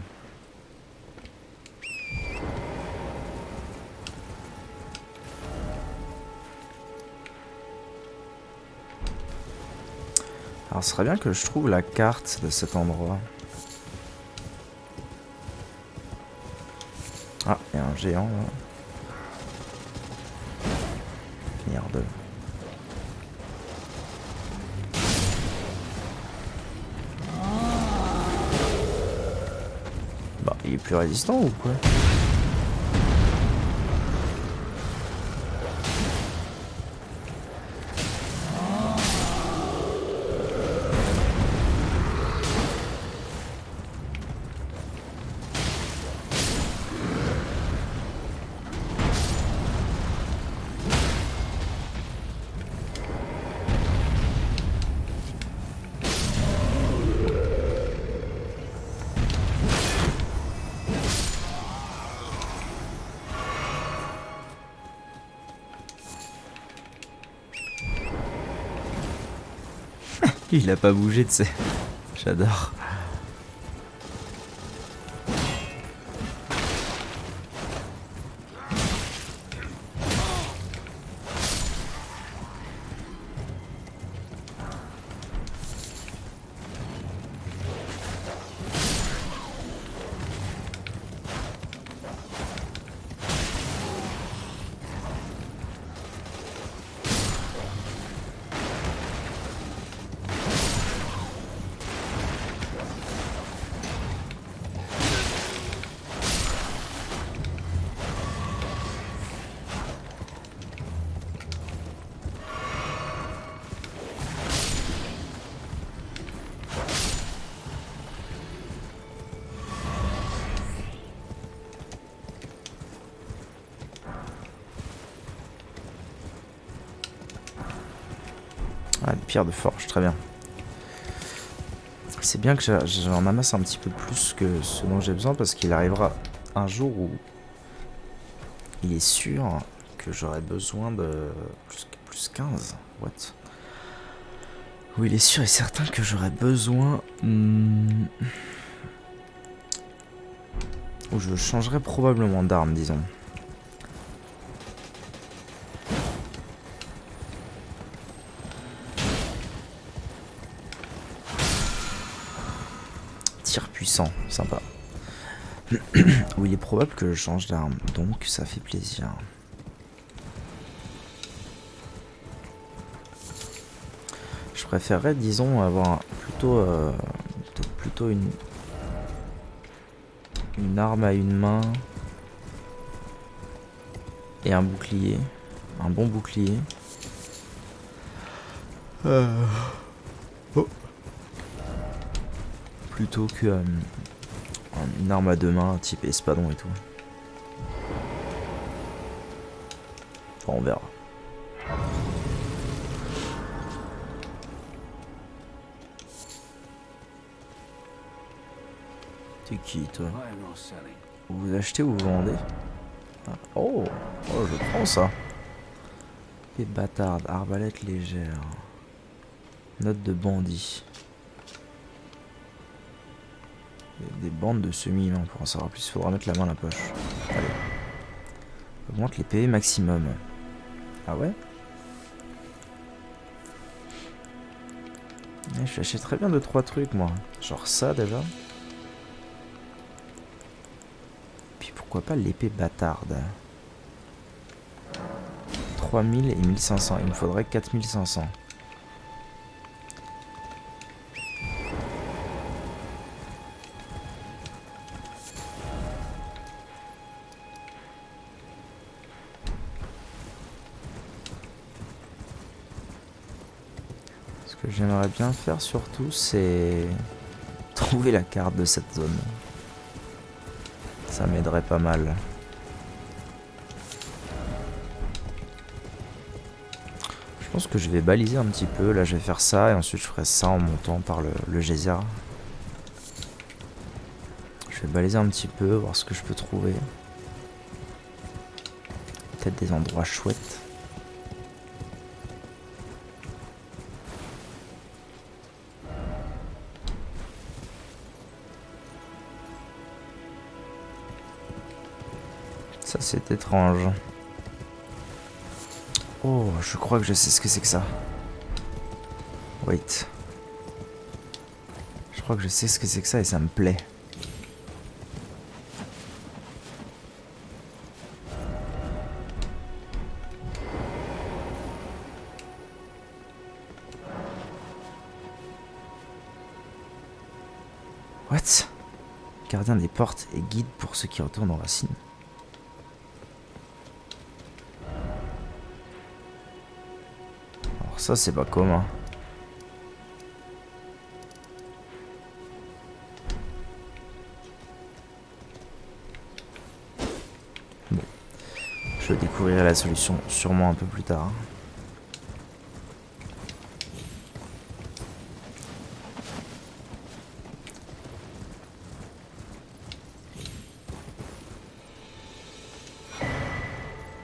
Alors ce serait bien que je trouve la carte de cet endroit. Ah, il y a un géant là. Merde. Bah, il est plus résistant ou quoi? Il a pas bougé, tu sais. J'adore. Ah, des pierres de forge, très bien. C'est bien que j'en amasse un petit peu plus que ce dont j'ai besoin parce qu'il arrivera un jour où il est sûr que j'aurai besoin de plus 15. What? Où il est sûr et certain que j'aurai besoin... où je changerai probablement d'arme, disons. Puissant, sympa. Où il est probable que je change d'arme, donc ça fait plaisir. Je préférerais, disons, avoir plutôt une arme à une main et un bouclier, un bon bouclier. Plutôt que une arme à deux mains type espadon et tout. Enfin, on verra. T'es qui toi? Vous achetez ou vous vendez? Oh, oh, je prends ça. Épée bâtarde, arbalète légère. Note de bandit. Il y a des bandes de semi-humains pour en savoir plus. Il faudra mettre la main à la poche. Allez. Augmente les PV maximum. Ah ouais? Je l'achète très bien 2-3 trucs moi. Genre ça déjà. Puis pourquoi pas l'épée bâtarde. 3000 et 1500. Il me faudrait 4500. Ce que j'aimerais bien faire surtout, c'est trouver la carte de cette zone. Ça m'aiderait pas mal. Je pense que je vais baliser un petit peu. Là, je vais faire ça et ensuite je ferai ça en montant par le geyser. Je vais baliser un petit peu, voir ce que je peux trouver. Peut-être des endroits chouettes. Ça, c'est étrange. Oh, je crois que je sais ce que c'est que ça. Wait. Je crois que je sais ce que c'est que ça et ça me plaît. What? Gardien des portes et guide pour ceux qui retournent aux racines. Alors ça, c'est pas commun. Bon. Je découvrirai la solution sûrement un peu plus tard.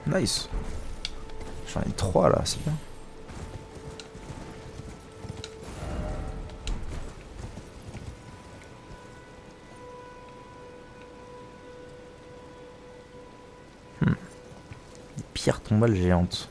Nice. J'en ai 3 là, c'est bien. Des pierres tombales géantes.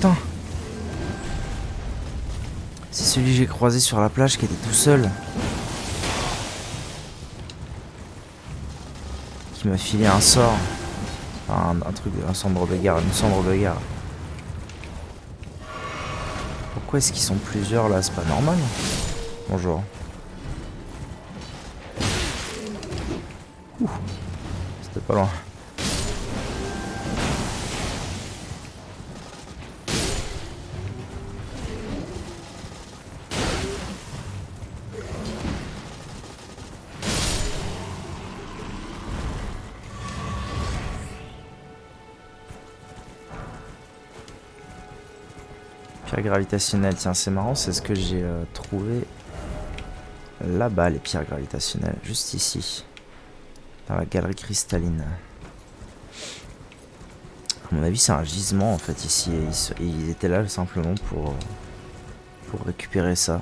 Putain. C'est celui que j'ai croisé sur la plage qui était tout seul. Qui m'a filé un sort. Enfin, un truc, un cendre de guerre, une cendre de guerre. Pourquoi est-ce qu'ils sont plusieurs là? C'est pas normal. Bonjour. Ouh. C'était pas loin. Pierre gravitationnelle, tiens c'est marrant, c'est ce que j'ai trouvé là-bas, les pierres gravitationnelles, juste ici, dans la galerie cristalline. À mon avis c'est un gisement en fait ici, et ils étaient là simplement pour récupérer ça.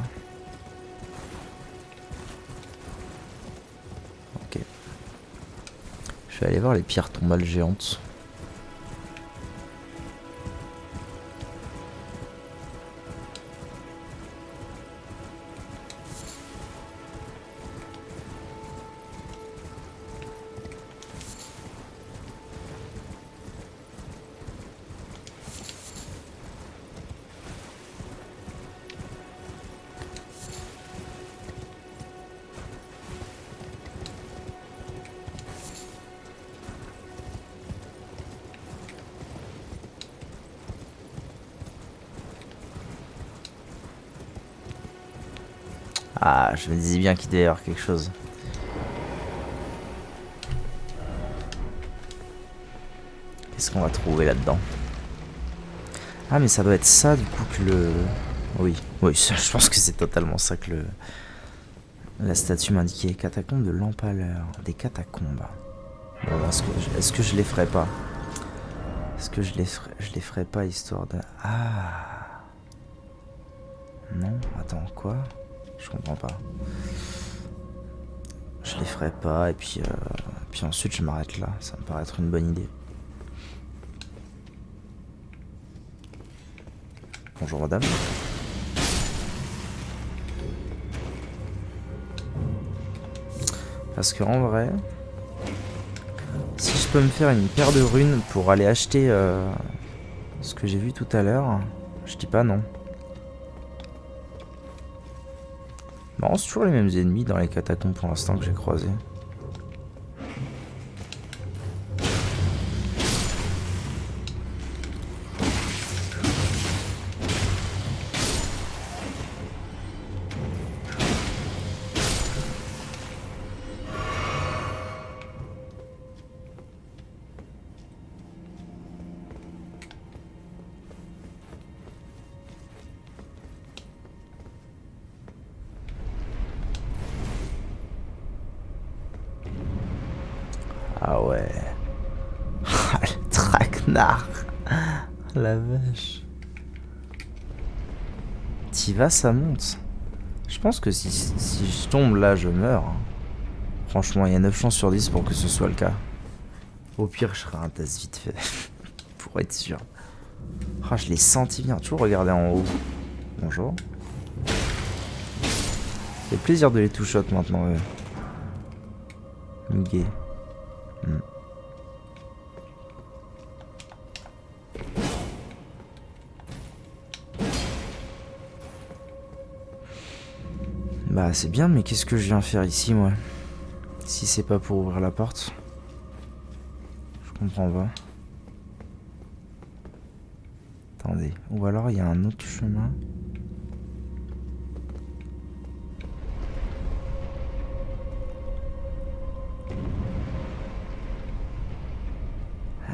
Ok. Je vais aller voir les pierres tombales géantes. Ah, je me disais bien qu'il devait y avoir quelque chose. Qu'est-ce qu'on va trouver là-dedans? Ah, mais ça doit être ça, du coup, que le... Oui, oui, ça, je pense que c'est totalement ça que le... La statue m'indiquait. Catacombes de l'Empaleur. Des catacombes. Bon, est-ce que je les ferais pas? Est-ce que je les ferais pas, histoire de... Ah... Non, attends, quoi? Je comprends pas. Je les ferai pas, et puis ensuite je m'arrête là. Ça me paraît être une bonne idée. Bonjour madame. Parce que en vrai, si je peux me faire une paire de runes pour aller acheter ce que j'ai vu tout à l'heure, je dis pas non. Bon, c'est toujours les mêmes ennemis dans les catacombes pour l'instant que j'ai croisés. Ah ouais. Le traquenard. La vache. T'y vas, ça monte. Je pense que si je tombe là, je meurs. Franchement, il y a 9 chances sur 10 pour que ce soit le cas. Au pire, je ferai un test vite fait. Pour être sûr. Ah, je l'ai senti bien. Toujours regarder en haut. Bonjour. C'est plaisir de les two-shot maintenant, eux. Muguet. Bah, c'est bien, mais qu'est-ce que je viens faire ici, moi? Si c'est pas pour ouvrir la porte. Je comprends pas. Attendez. Ou alors, il y a un autre chemin.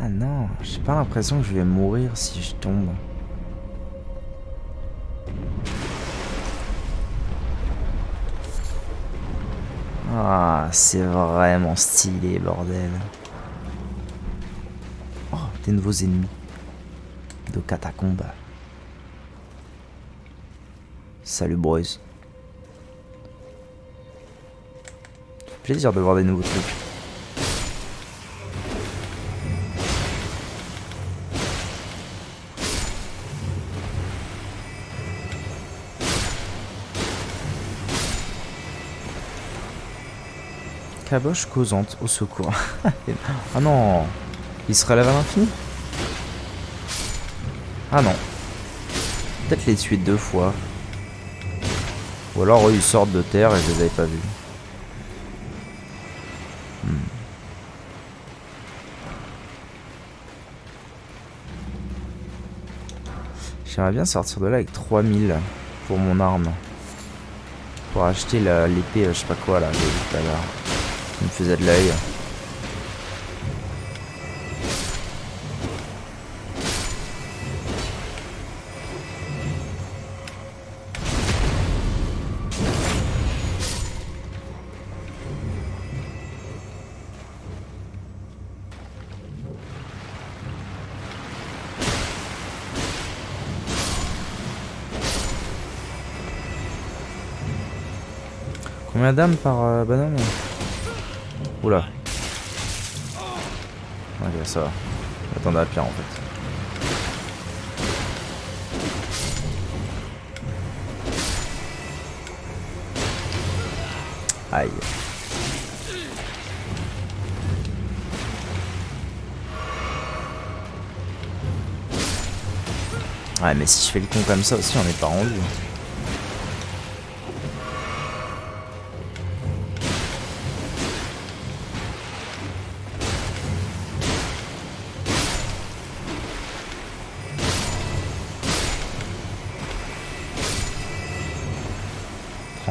Ah non, j'ai pas l'impression que je vais mourir si je tombe. Ah, c'est vraiment stylé, bordel. Oh, des nouveaux ennemis. De catacombes. Salut, boys. Plaisir de voir des nouveaux trucs. Caboche causante, au secours. Ah non, il se relève à l'infini? Ah non. Peut-être les tuer 2 fois. Ou alors eux ils sortent de terre et je les avais pas vus. J'aimerais bien sortir de là avec 3000 pour mon arme. Pour acheter l'épée, je sais pas quoi là, j'ai vu tout à l'heure. Il me faisait de l'œil. Combien d'âmes par bonhomme? Oula. Ok, ça va. J'attendais à pire en fait. Aïe. Ouais, mais si je fais le con comme ça aussi, on n'est pas rendu.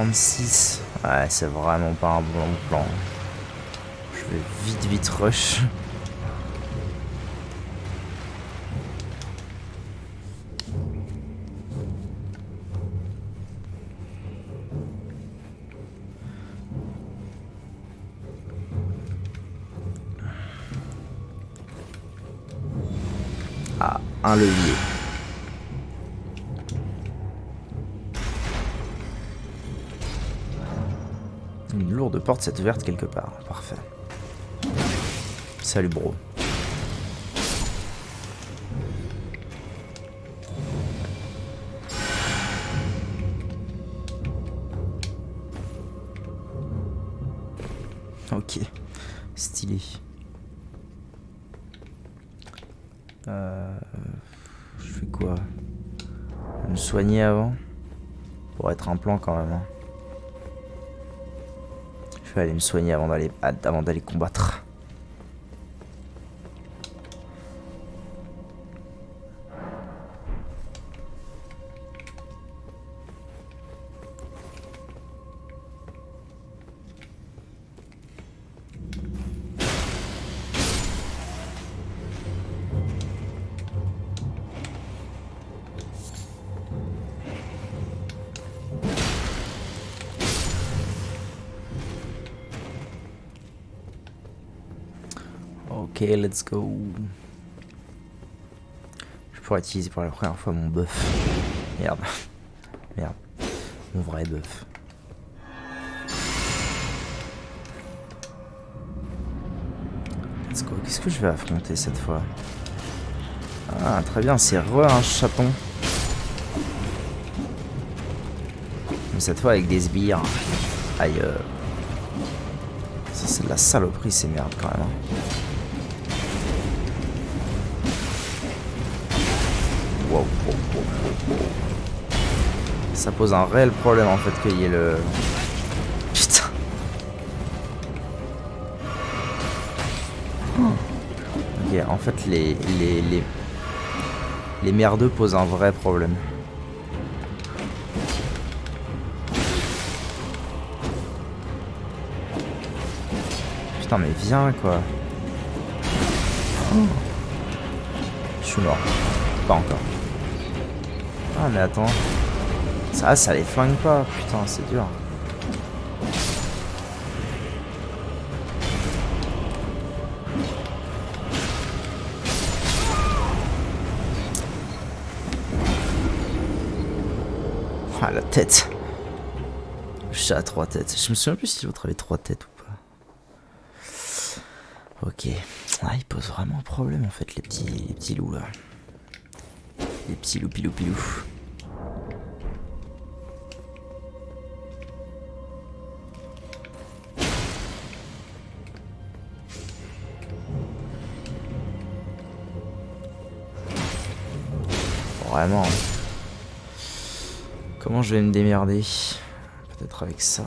36. Ouais, c'est vraiment pas un bon plan. Je vais vite rush. Ah, un levier. Une lourde porte s'est ouverte quelque part. Parfait. Salut bro. Ok. Stylé. Je fais quoi? Me soigner avant? Pour être un plan quand même. Hein. Je vais aller me soigner avant d'aller combattre. Ok, let's go. Je pourrais utiliser pour la première fois mon buff. Merde. Merde. Mon vrai buff. Let's go. Qu'est-ce que je vais affronter cette fois? Ah, très bien, c'est un chaton. Mais cette fois avec des sbires. Aïe. Ça, c'est de la saloperie, ces merdes quand même. Hein. Wow. Ça pose un réel problème en fait qu'il y ait le... Putain. Ok, en fait les merdeux posent un vrai problème. Putain mais viens quoi. Je suis mort. Pas encore. Ah mais attends. Ça les flingue pas, putain c'est dur. Ah la tête. Le chat à 3 têtes. Je me souviens plus si l'autre avait 3 têtes ou pas. Ok. Ah ils posent vraiment un problème en fait les petits loups là. Les petits loups pilou. Vraiment. Comment je vais me démerder? Peut-être avec ça.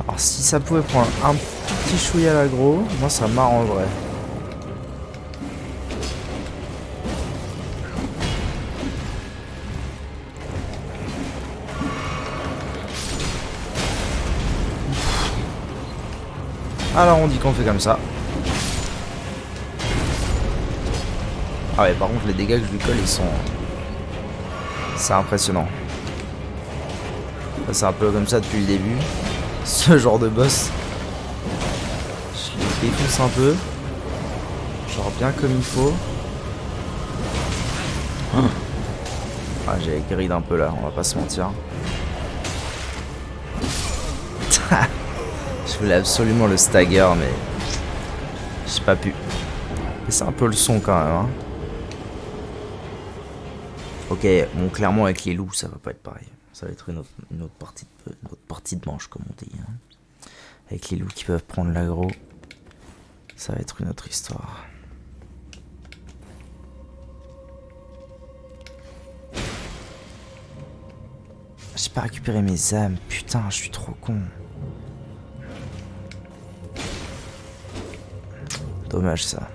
Alors si ça pouvait prendre un petit chouïa à l'aggro, moi ça m'arrangerait. Alors on dit qu'on fait comme ça. Ah ouais par contre les dégâts que je lui colle ils sont... C'est impressionnant. C'est un peu comme ça depuis le début. Ce genre de boss. Je les défonce un peu. Genre bien comme il faut. Ah j'ai grid un peu là, on va pas se mentir. Je voulais absolument le stagger mais j'ai pas pu. C'est un peu le son quand même. Hein. Ok, bon, clairement avec les loups, ça va pas être pareil. Ça va être une autre partie de manche, comme on dit. Hein. Avec les loups qui peuvent prendre l'aggro, ça va être une autre histoire. J'ai pas récupéré mes âmes, putain, je suis trop con. Dommage ça.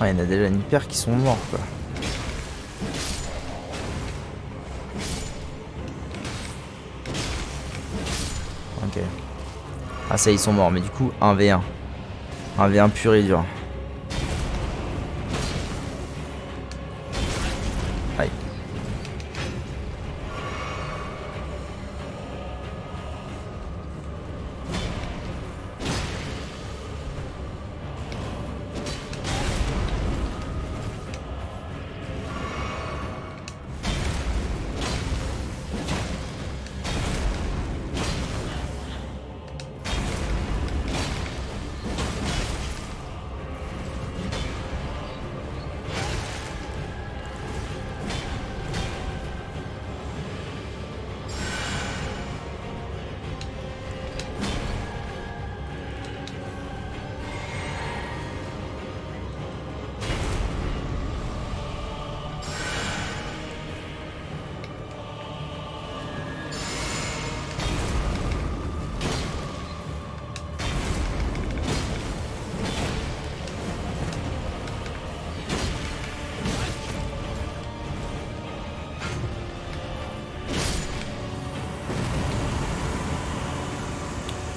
Ah, il y en a déjà une paire qui sont morts quoi. Ok. Ah ça ils sont morts mais du coup 1v1. 1v1 pur et dur. Aïe.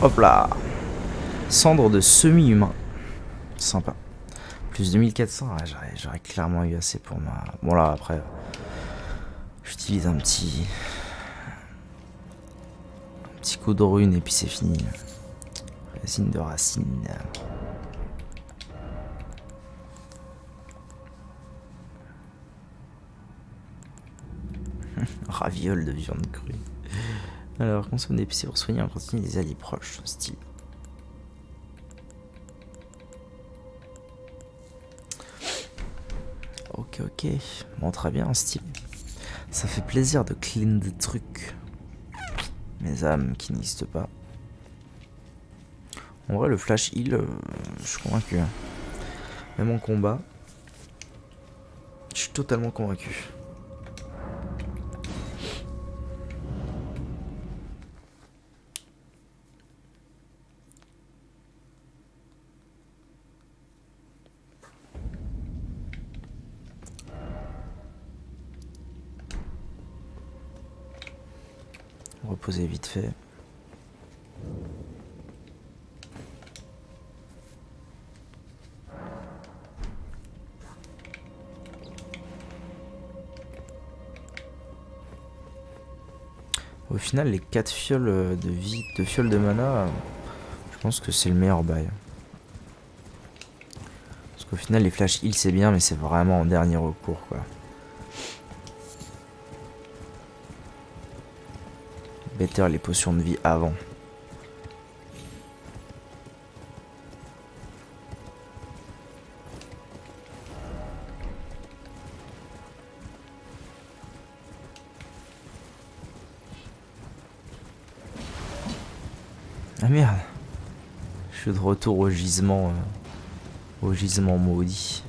Hop là. Cendre de semi-humain. Sympa. Plus 2400. Ouais, j'aurais clairement eu assez pour ma... Bon là après... J'utilise un petit coup de rune et puis c'est fini. Résine de racine. Raviole de viande crue. Alors, consomme des épicés pour soigner en continu des alliés proches. Style. Ok. Bon, très bien, style. Ça fait plaisir de clean des trucs. Mes âmes qui n'existent pas. En vrai, le flash heal, je suis convaincu. Hein. Même en combat, je suis totalement convaincu. Reposer vite fait. Au final, les 4 fioles de vie, 2 fioles de mana, je pense que c'est le meilleur bail. Parce qu'au final, les flash heal c'est bien, mais c'est vraiment en dernier recours quoi. Better les potions de vie avant. Ah merde. Je suis de retour au gisement maudit.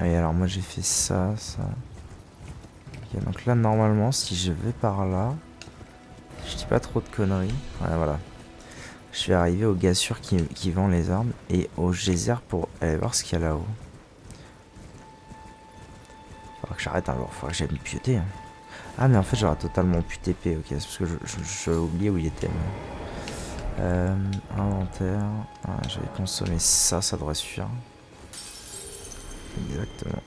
Et alors moi j'ai fait ça. Okay, donc là normalement si je vais par là, je dis pas trop de conneries. Ouais, voilà. Je vais arriver au gars sûr qui vend les armes et au geyser pour aller voir ce qu'il y a là-haut. Faudra que j'arrête un jour, faudra que j'aille me pioter. Hein. Ah mais en fait j'aurais totalement pu TP, ok, c'est parce que j'ai oublié où il était. Inventaire, ah, j'avais consommé ça, ça devrait suffire. Exactement.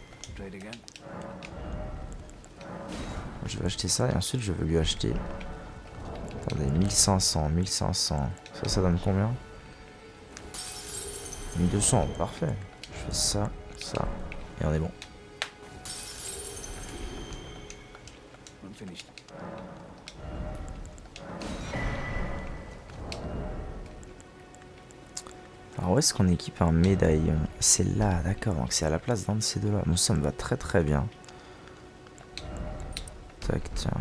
Je vais acheter ça et ensuite je vais lui acheter. Attendez, 1500, 1500. Ça donne combien? 1200, parfait. Je fais ça, ça, et on est bon. Alors où est-ce qu'on équipe un médaillon? C'est là, d'accord, donc c'est à la place d'un de ces deux-là. Bon, ça me va très très bien. Tac, tiens.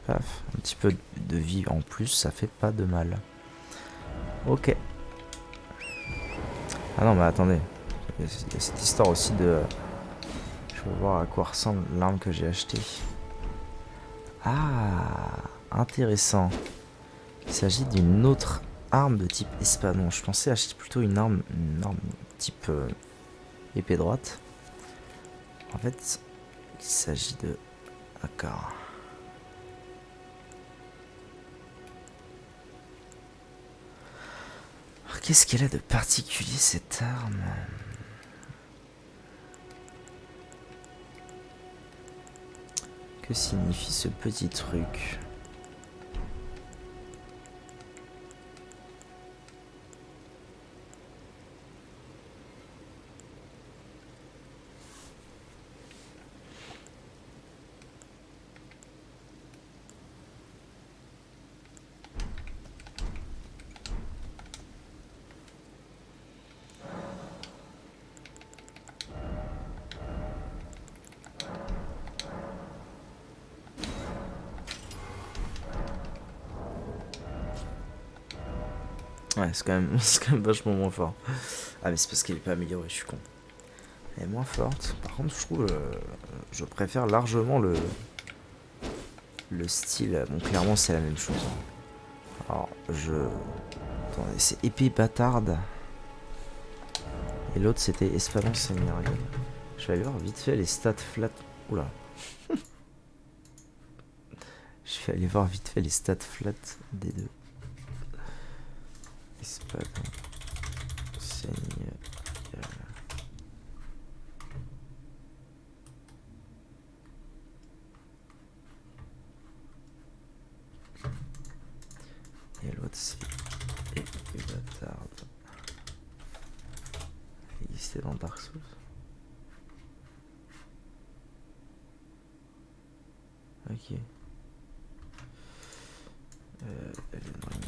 Paf, un petit peu de vie en plus, ça fait pas de mal. Ok. Ah non, mais attendez. Il y a cette histoire aussi de... Je veux voir à quoi ressemble l'arme que j'ai achetée. Ah, intéressant. Il s'agit d'une autre arme de type espadon. Je pensais acheter plutôt une arme type épée droite. En fait, il s'agit de... D'accord. Qu'est-ce qu'elle a de particulier cette arme? Que signifie ce petit truc? Ouais, c'est quand même vachement moins fort. Ah, mais c'est parce qu'elle est pas améliorée, je suis con. Elle est moins forte. Par contre, je trouve. Je préfère largement le style. Bon, clairement, c'est la même chose. Alors, attendez, c'est épée bâtarde. Et l'autre, c'était espadon seigneurial. Je vais aller voir vite fait les stats flat. Oula. Je vais aller voir vite fait les stats flat des deux. Espadon seigneurial. Et l'autre c'est épée bâtarde. Il existait dans Dark Souls. Ok. Elden Ring.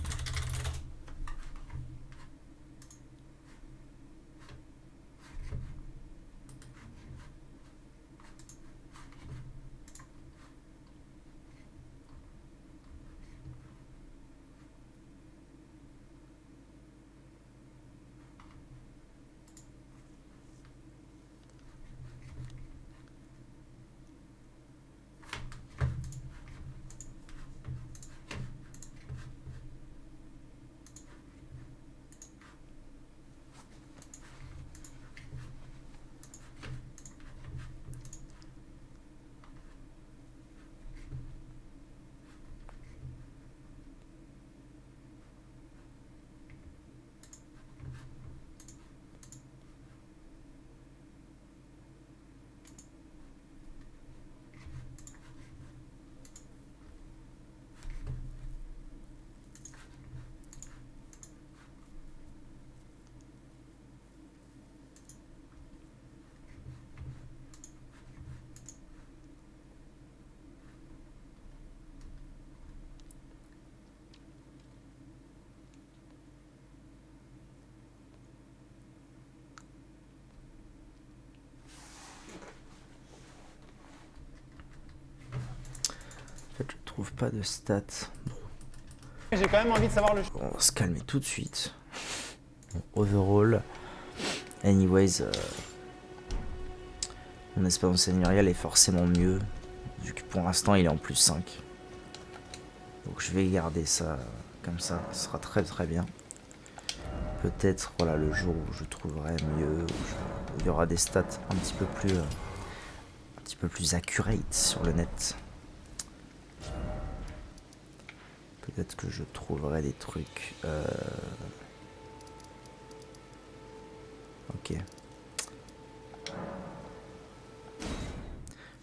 En fait, je trouve pas de stats. J'ai quand même envie de savoir le... On va se calmer tout de suite. Bon, overall, anyways, mon espadon seigneurial est forcément mieux, vu que pour l'instant il est en plus 5. Donc je vais garder ça comme ça, ce sera très très bien. peut-être voilà, le jour où je trouverai mieux, où il y aura des stats un petit peu plus accurate sur le net. Peut-être que je trouverai des trucs. Ok.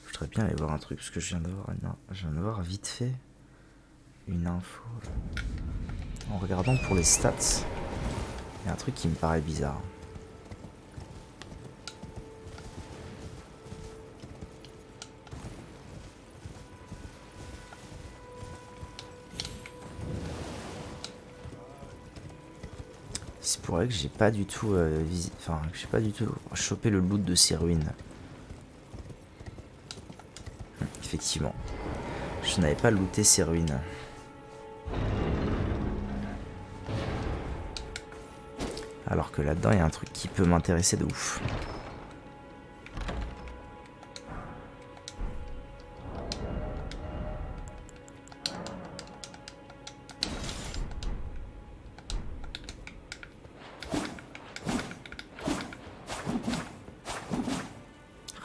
Je voudrais bien aller voir un truc parce que je viens de voir vite fait une info. En regardant pour les stats, il y a un truc qui me paraît bizarre. C'est pour vrai que j'ai pas du tout j'ai pas du tout chopé le loot de ces ruines. Effectivement, je n'avais pas looté ces ruines. Alors que là-dedans, il y a un truc qui peut m'intéresser de ouf.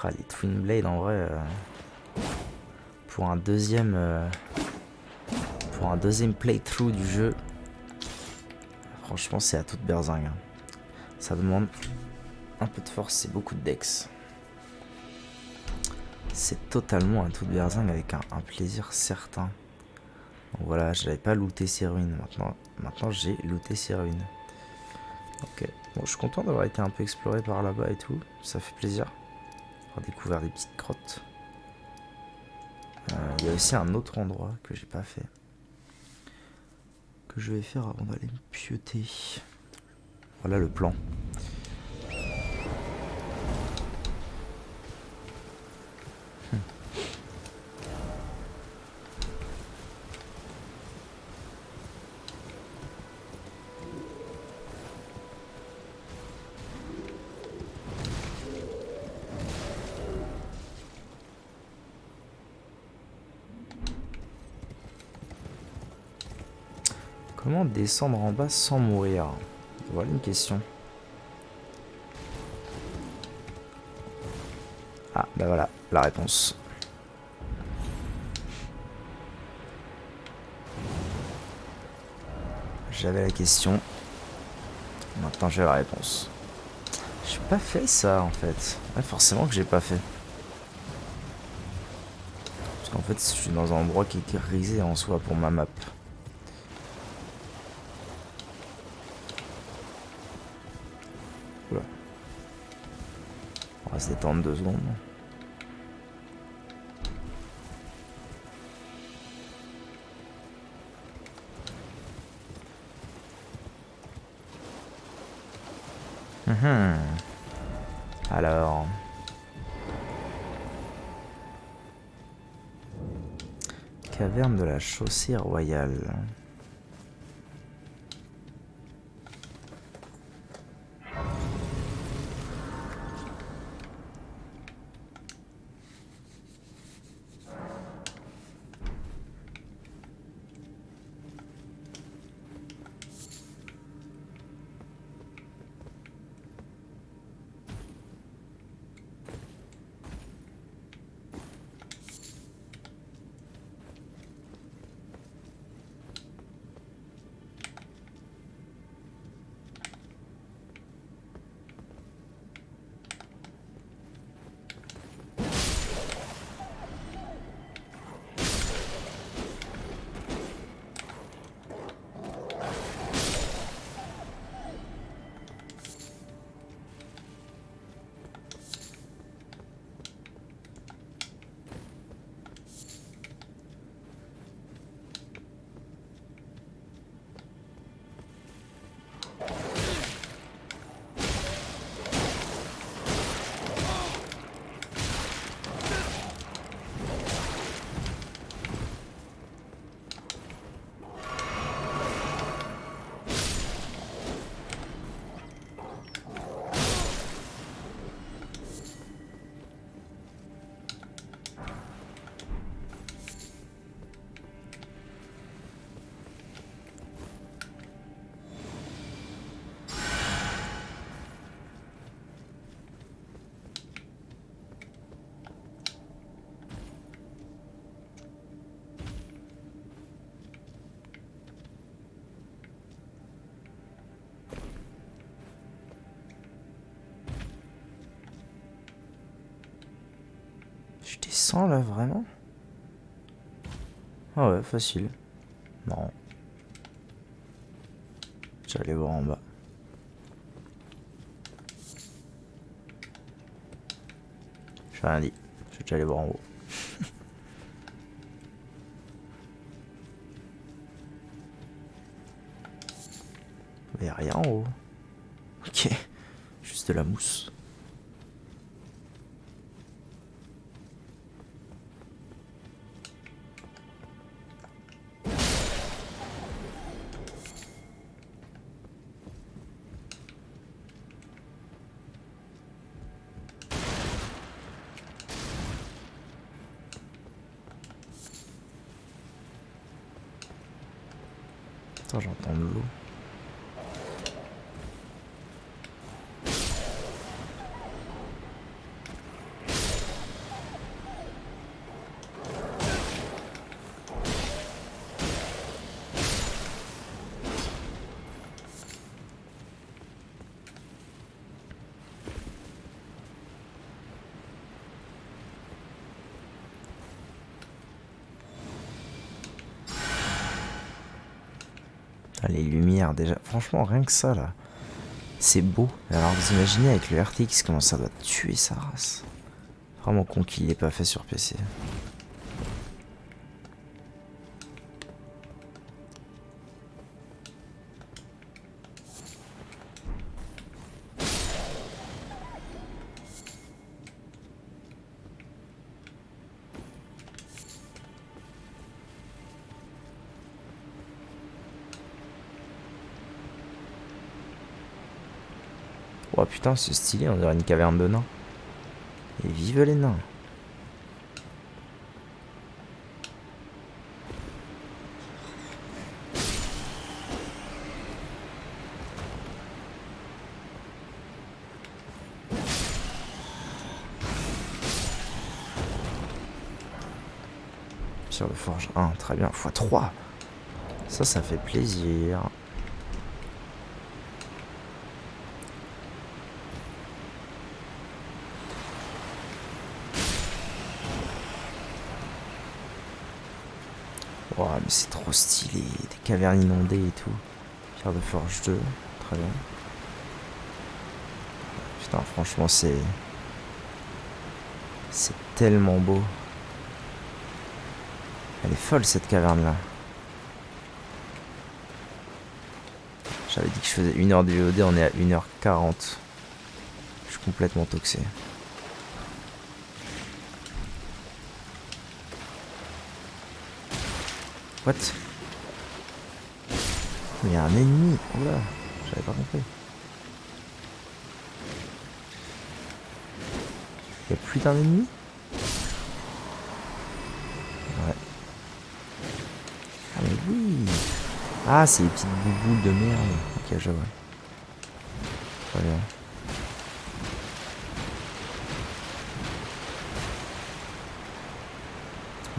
Ah, les Twin Blade en vrai, pour un deuxième playthrough du jeu, franchement c'est à toute berzingue. Ça demande un peu de force et beaucoup de dex. C'est totalement à toute berzingue avec un plaisir certain. Donc voilà, je n'avais pas looté ces ruines. Maintenant j'ai looté ces ruines. Ok, bon, je suis content d'avoir été un peu exploré par là-bas et tout. Ça fait plaisir. Avoir découvert des petites grottes. Il y a aussi un autre endroit que j'ai pas fait. Que je vais faire avant d'aller me pioter. Voilà le plan. Comment descendre en bas sans mourir? Voilà une question. Ah, bah voilà, la réponse. J'avais la question. Maintenant j'ai la réponse. J'ai pas fait ça en fait. Ouais, forcément que j'ai pas fait. Parce qu'en fait, je suis dans un endroit qui est grisé en soi pour ma map. Oula. On va se détendre 2 secondes. Alors... Caverne de la Chaussée Royale. Je descends là, vraiment? Ah ouais, facile. Non. J'allais voir en bas. J'ai rien dit. Je vais déjà aller voir en haut. Mais y a rien en haut. Ok. Juste de la mousse. Attends, j'entends de l'eau. Ah, les lumières déjà, franchement rien que ça là, c'est beau. Alors vous imaginez avec le RTX comment ça doit tuer sa race. Vraiment con qu'il l'ait pas fait sur PC. Oh putain, c'est stylé, on dirait une caverne de nains. Et vive les nains. Pierre de forge 1, très bien, x3. Ça fait plaisir. Oh, mais c'est trop stylé, des cavernes inondées et tout. Pierre de forge 2, très bien. Putain, franchement, c'est tellement beau. Elle est folle cette caverne là. J'avais dit que je faisais 1 heure de VOD, on est à 1h40. Je suis complètement toxé. What? Mais il y a un ennemi. Oh là, j'avais pas compris. Il y a plus d'un ennemi? Ouais. Ah mais oui. Ah, c'est les petites bouboules de merde. Ok, je vois. Très bien.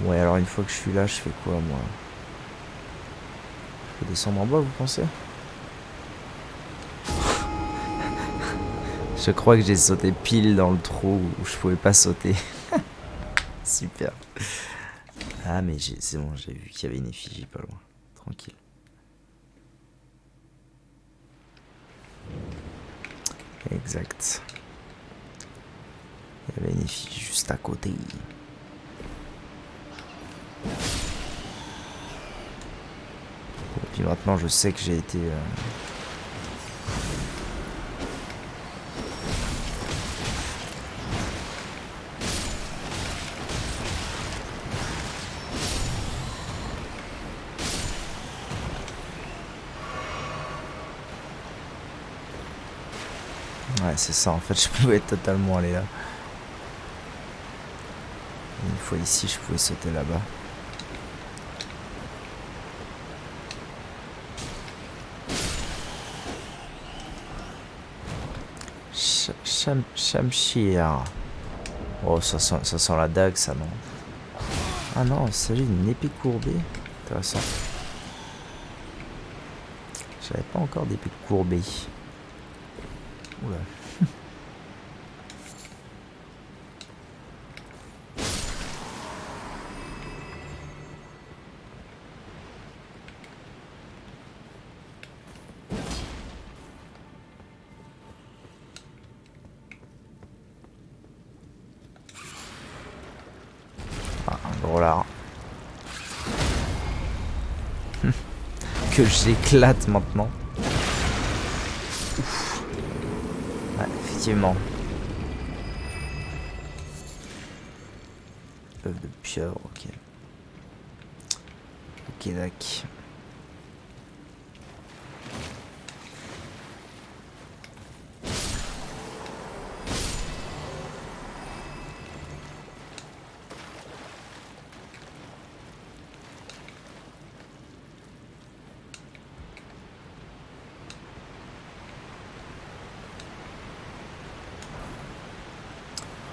Ouais, alors une fois que je suis là, je fais quoi moi? Je peux descendre en bas, vous pensez? Je crois que j'ai sauté pile dans le trou où je pouvais pas sauter. Super. Ah mais c'est bon, j'ai vu qu'il y avait une effigie pas loin. Tranquille. Exact. Il y avait une effigie juste à côté. Et puis maintenant je sais que j'ai été... Ouais, c'est ça, en fait, je pouvais totalement aller là. Et une fois ici, je pouvais sauter là-bas. Shamshir. Oh, ça sent la dague, ça, non? Ah non, il s'agit d'une épée courbée. Intéressant. J'avais pas encore d'épée courbée. Oula. nécrolard. Que j'éclate maintenant. Ouf. Ouais, effectivement. Œuf de pieuvre, ok. Ok, d'accord.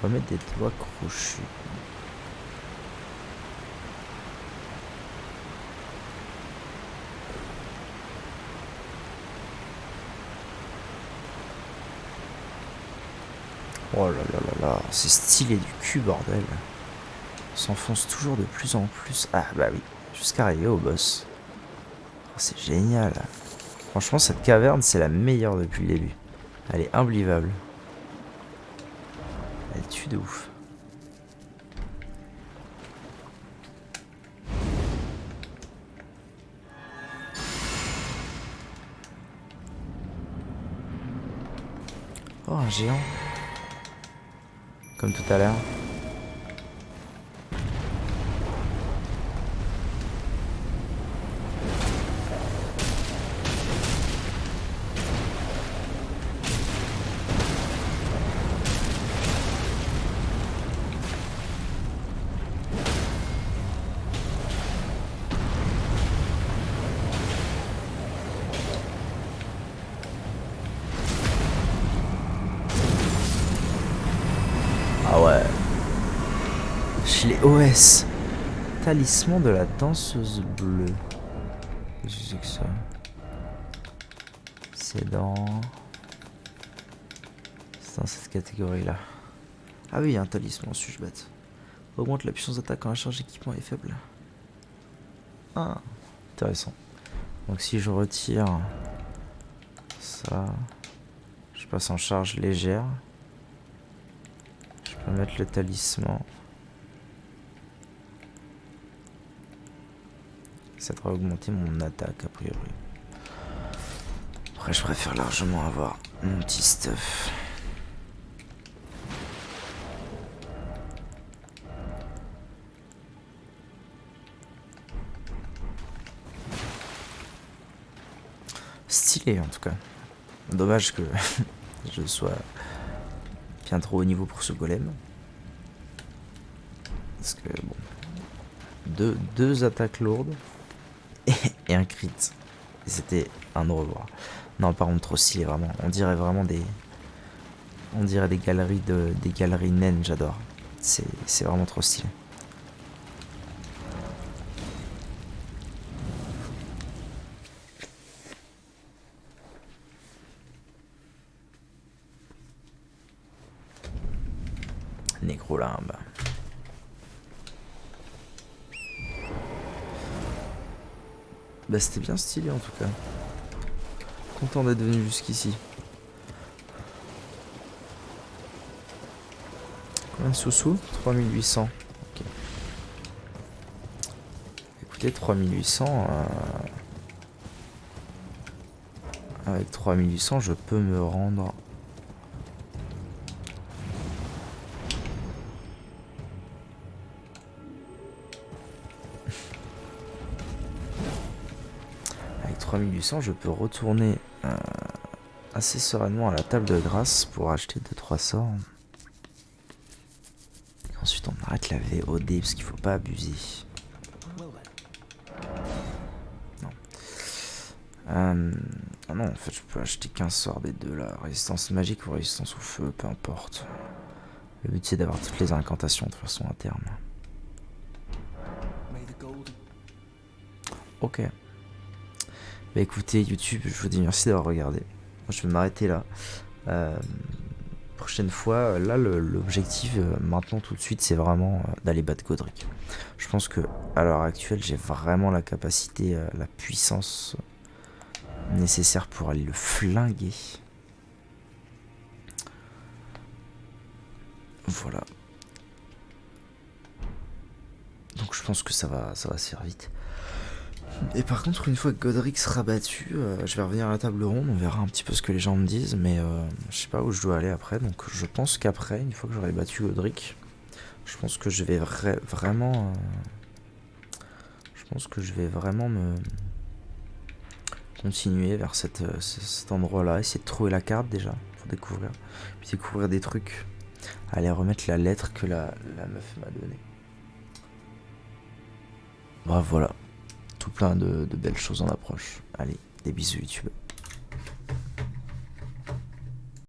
Remettre des doigts crochus. Oh là là là là, c'est stylé du cul, bordel. On s'enfonce toujours de plus en plus. Ah bah oui, jusqu'à arriver au boss. Oh, c'est génial. Franchement, cette caverne, c'est la meilleure depuis le début. Elle est imbuvable. Elle tue de ouf. Oh, un géant. Comme tout à l'heure. Ah ouais. Je l'ai OS. Talisman de la danseuse bleue. Qu'est-ce que c'est que ça? C'est dans cette catégorie-là. Ah oui, il y a un talisman, suis-je bête. Augmente la puissance d'attaque quand la charge d'équipement est faible. Ah, intéressant. Donc si je retire ça, je passe en charge légère. Je peux mettre le talisman. Ça devrait augmenter mon attaque a priori. Après je préfère largement avoir mon petit stuff. Stylé en tout cas. Dommage que je sois bien trop haut niveau pour ce golem. Parce que bon, deux attaques lourdes et un crit. Et c'était un au revoir. Non, par contre trop stylé vraiment. On dirait vraiment des galeries naines. J'adore. C'est vraiment trop stylé. Nécrolimbe. Bah c'était bien stylé en tout cas. Content d'être venu jusqu'ici. Combien de sous-sous? 3800. Ok. Écoutez, 3800... Avec 3800, je peux me rendre... Avec 3800, je peux retourner assez sereinement à la table de grâce pour acheter 2-3 sorts. Et ensuite, on arrête la VOD parce qu'il faut pas abuser. Non. Ah non, en fait, je peux acheter qu'un sort des deux là. Résistance magique ou résistance au feu, peu importe. Le but, c'est d'avoir toutes les incantations de toute façon à terme. Ok. Bah écoutez YouTube, je vous dis merci d'avoir regardé. Moi je vais m'arrêter là. Prochaine fois, là l'objectif maintenant tout de suite c'est vraiment d'aller battre Godric. Je pense que à l'heure actuelle j'ai vraiment la capacité, la puissance nécessaire pour aller le flinguer. Voilà. Donc je pense que ça va se faire vite. Et par contre, une fois que Godric sera battu, je vais revenir à la table ronde, on verra un petit peu ce que les gens me disent, mais je sais pas où je dois aller après, donc je pense qu'après, une fois que j'aurai battu Godric, je pense que je vais vraiment... je pense que je vais vraiment me... continuer vers cet endroit-là, essayer de trouver la carte déjà, pour découvrir, puis découvrir des trucs, aller remettre la lettre que la meuf m'a donnée. Bref, voilà. Tout plein de belles choses en approche. Allez, des bisous YouTube.